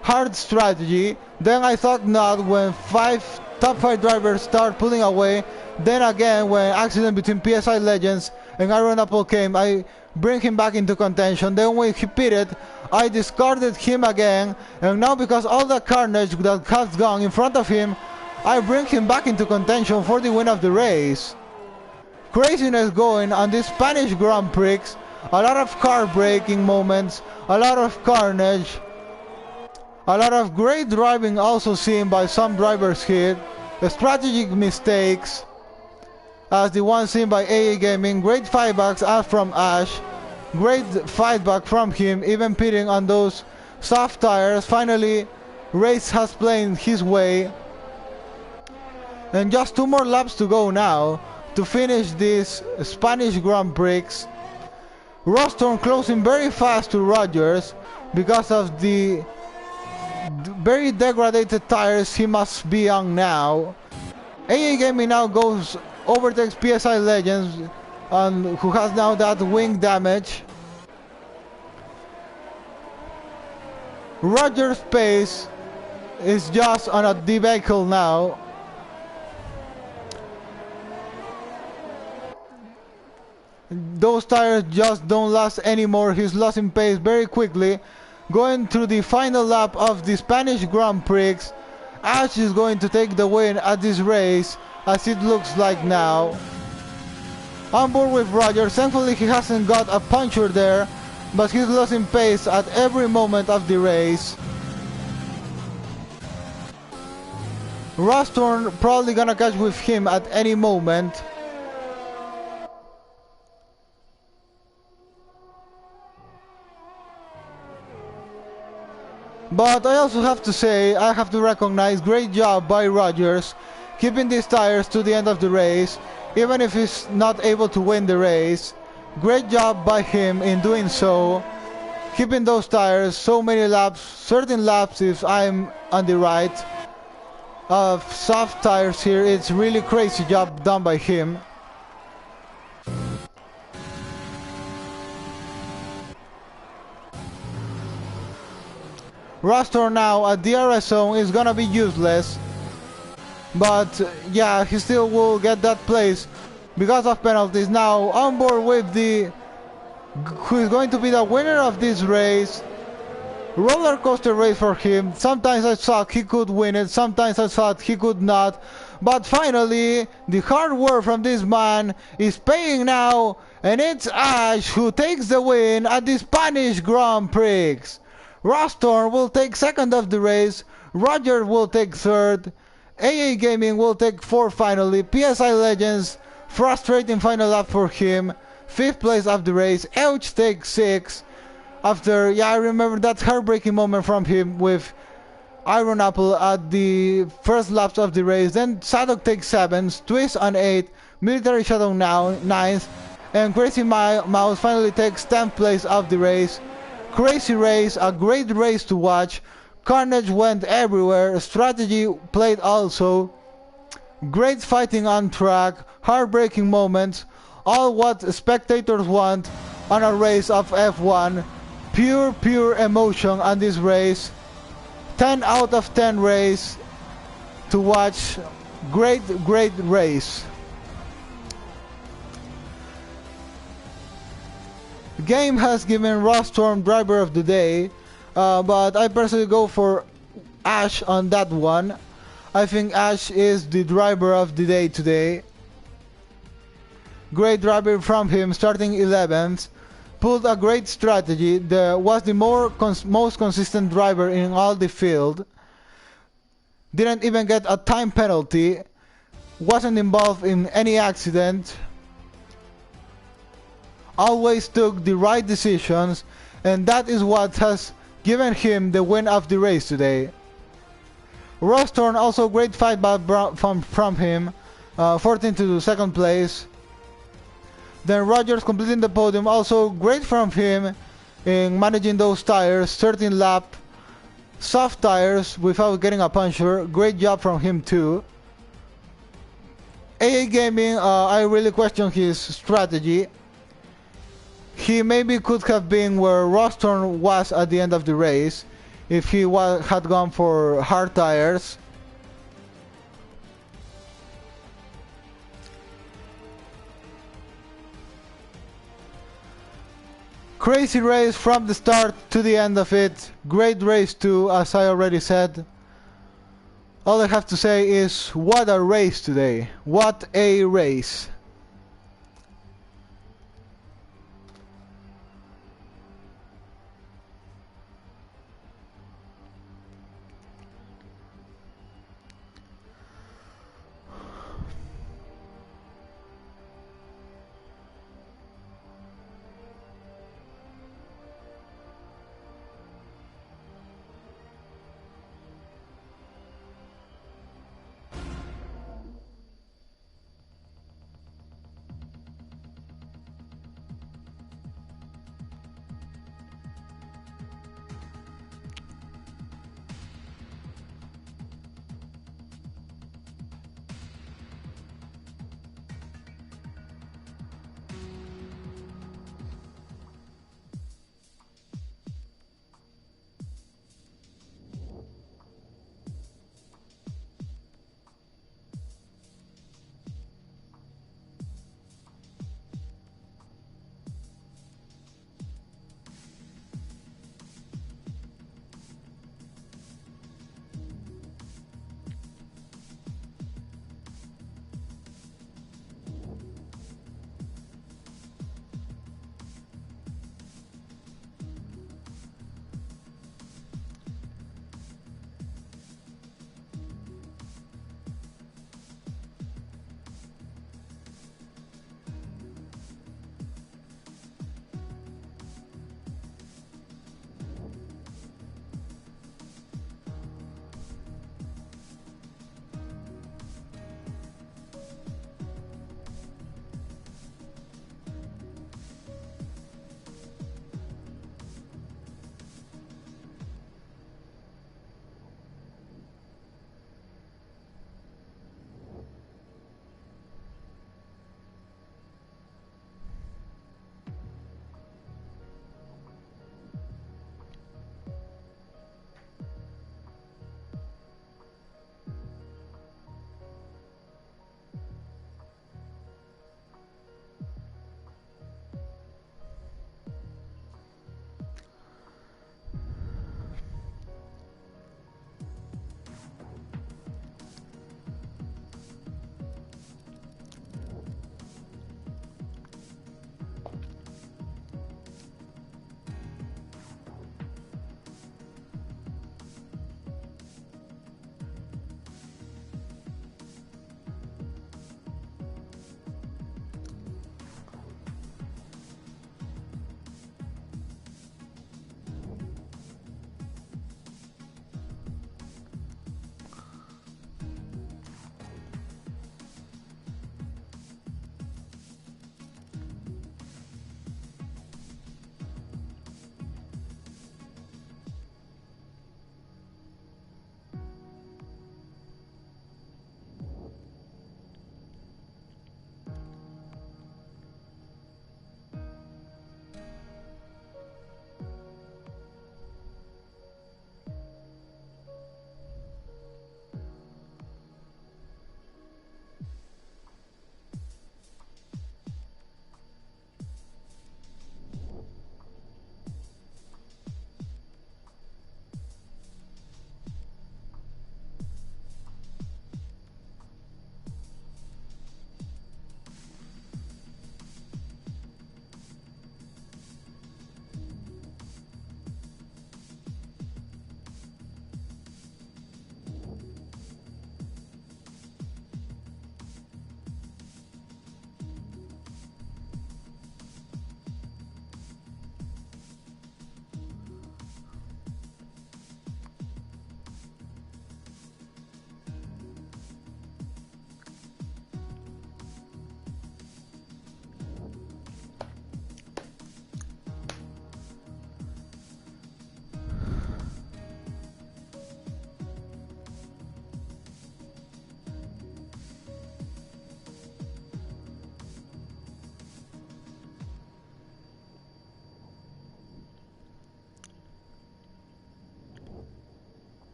hard strategy, then I thought not when top 5 drivers start pulling away. Then again, when accident between PSI Legends and Iron Apple came, I bring him back into contention. Then when he pitted, I discarded him again, and now because all the carnage that has gone in front of him, I bring him back into contention for the win of the race. craziness going on this Spanish Grand Prix. A lot of car braking moments, a lot of carnage, a lot of great driving also seen by some drivers here, strategic mistakes as the one seen by AA Gaming, great fightbacks out from Ash, great fightback from him, even pitting on those soft tires. Finally, race has played his way, and just 2 more laps to go now to finish this Spanish Grand Prix. Rostorn closing very fast to Rogers because of the very degraded tires he must be on now. AA Gaming now overtakes PSI Legends, who has now that wing damage. Rogers' pace is just on a debacle now. Those tires just don't last anymore. He's losing pace very quickly. Going through the final lap of the Spanish Grand Prix, Ash is going to take the win at this race, as it looks like now. On board with Rogers. Thankfully he hasn't got a puncture there, but he's losing pace at every moment of the race. Rostorn probably gonna catch with him at any moment. But I also have to say, I have to recognize, great job by Rogers keeping these tires to the end of the race, even if he's not able to win the race. Great job by him in doing so, keeping those tires so many laps, 13 laps if I'm on the right, of soft tires here. It's really crazy job done by him. Rostor now at DRS zone is gonna be useless, but yeah, he still will get that place because of penalties. Now on board with who is going to be the winner of this race. Roller coaster race for him. Sometimes I thought he could win it, sometimes I thought he could not, but finally the hard work from this man is paying now, and it's Ash who takes the win at the Spanish Grand Prix. Rostorn will take second of the race, Roger will take third, AA Gaming will take fourth finally, PSI Legends, frustrating final lap for him, 5th place of the race, Ouch takes 6th, after, yeah, I remember that heartbreaking moment from him with Iron Apple at the first laps of the race. Then Sadok takes 7th, Twist on 8th, Military Shadow now 9th, and Crazy Mouse finally takes 10th place of the race. Crazy race, a great race to watch. Carnage went everywhere, strategy played also. Great fighting on track, heartbreaking moments, all what spectators want on a race of F1. Pure emotion on this race. 10 out of 10 race to watch. Great race. Game has given Rostorm driver of the day, but I personally go for Ash on that one. I think Ash is the driver of the day today. Great driver from him, starting 11th. Pulled a great strategy. Was the most consistent driver in all the field. Didn't even get a time penalty. Wasn't involved in any accident. Always took the right decisions, and that is what has given him the win of the race today. Rostorn also great fight from him, 14th to 2nd place. Then Rogers completing the podium, also great from him in managing those tires, 13 lap soft tires without getting a puncture. Great job from him too. AA Gaming, I really question his strategy. He maybe could have been where Rostorn was at the end of the race if he had gone for hard tires. Crazy race from the start to the end of it. Great race too, as I already said. All I have to say is, what a race today. What a race.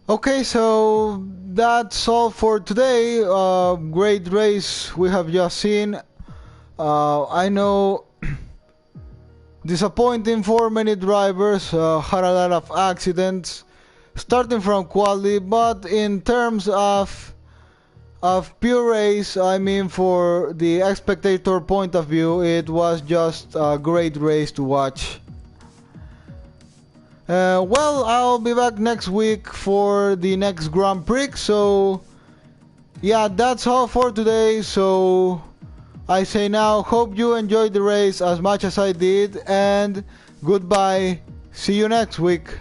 Okay, so that's all for today. Great race we have just seen. I know disappointing for many drivers, had a lot of accidents, starting from quality, but in terms of pure race, I mean for the spectator point of view, it was just a great race to watch. Well, I'll be back next week for the next Grand Prix, so yeah, that's all for today. So I say now, hope you enjoyed the race as much as I did, and goodbye. See you next week.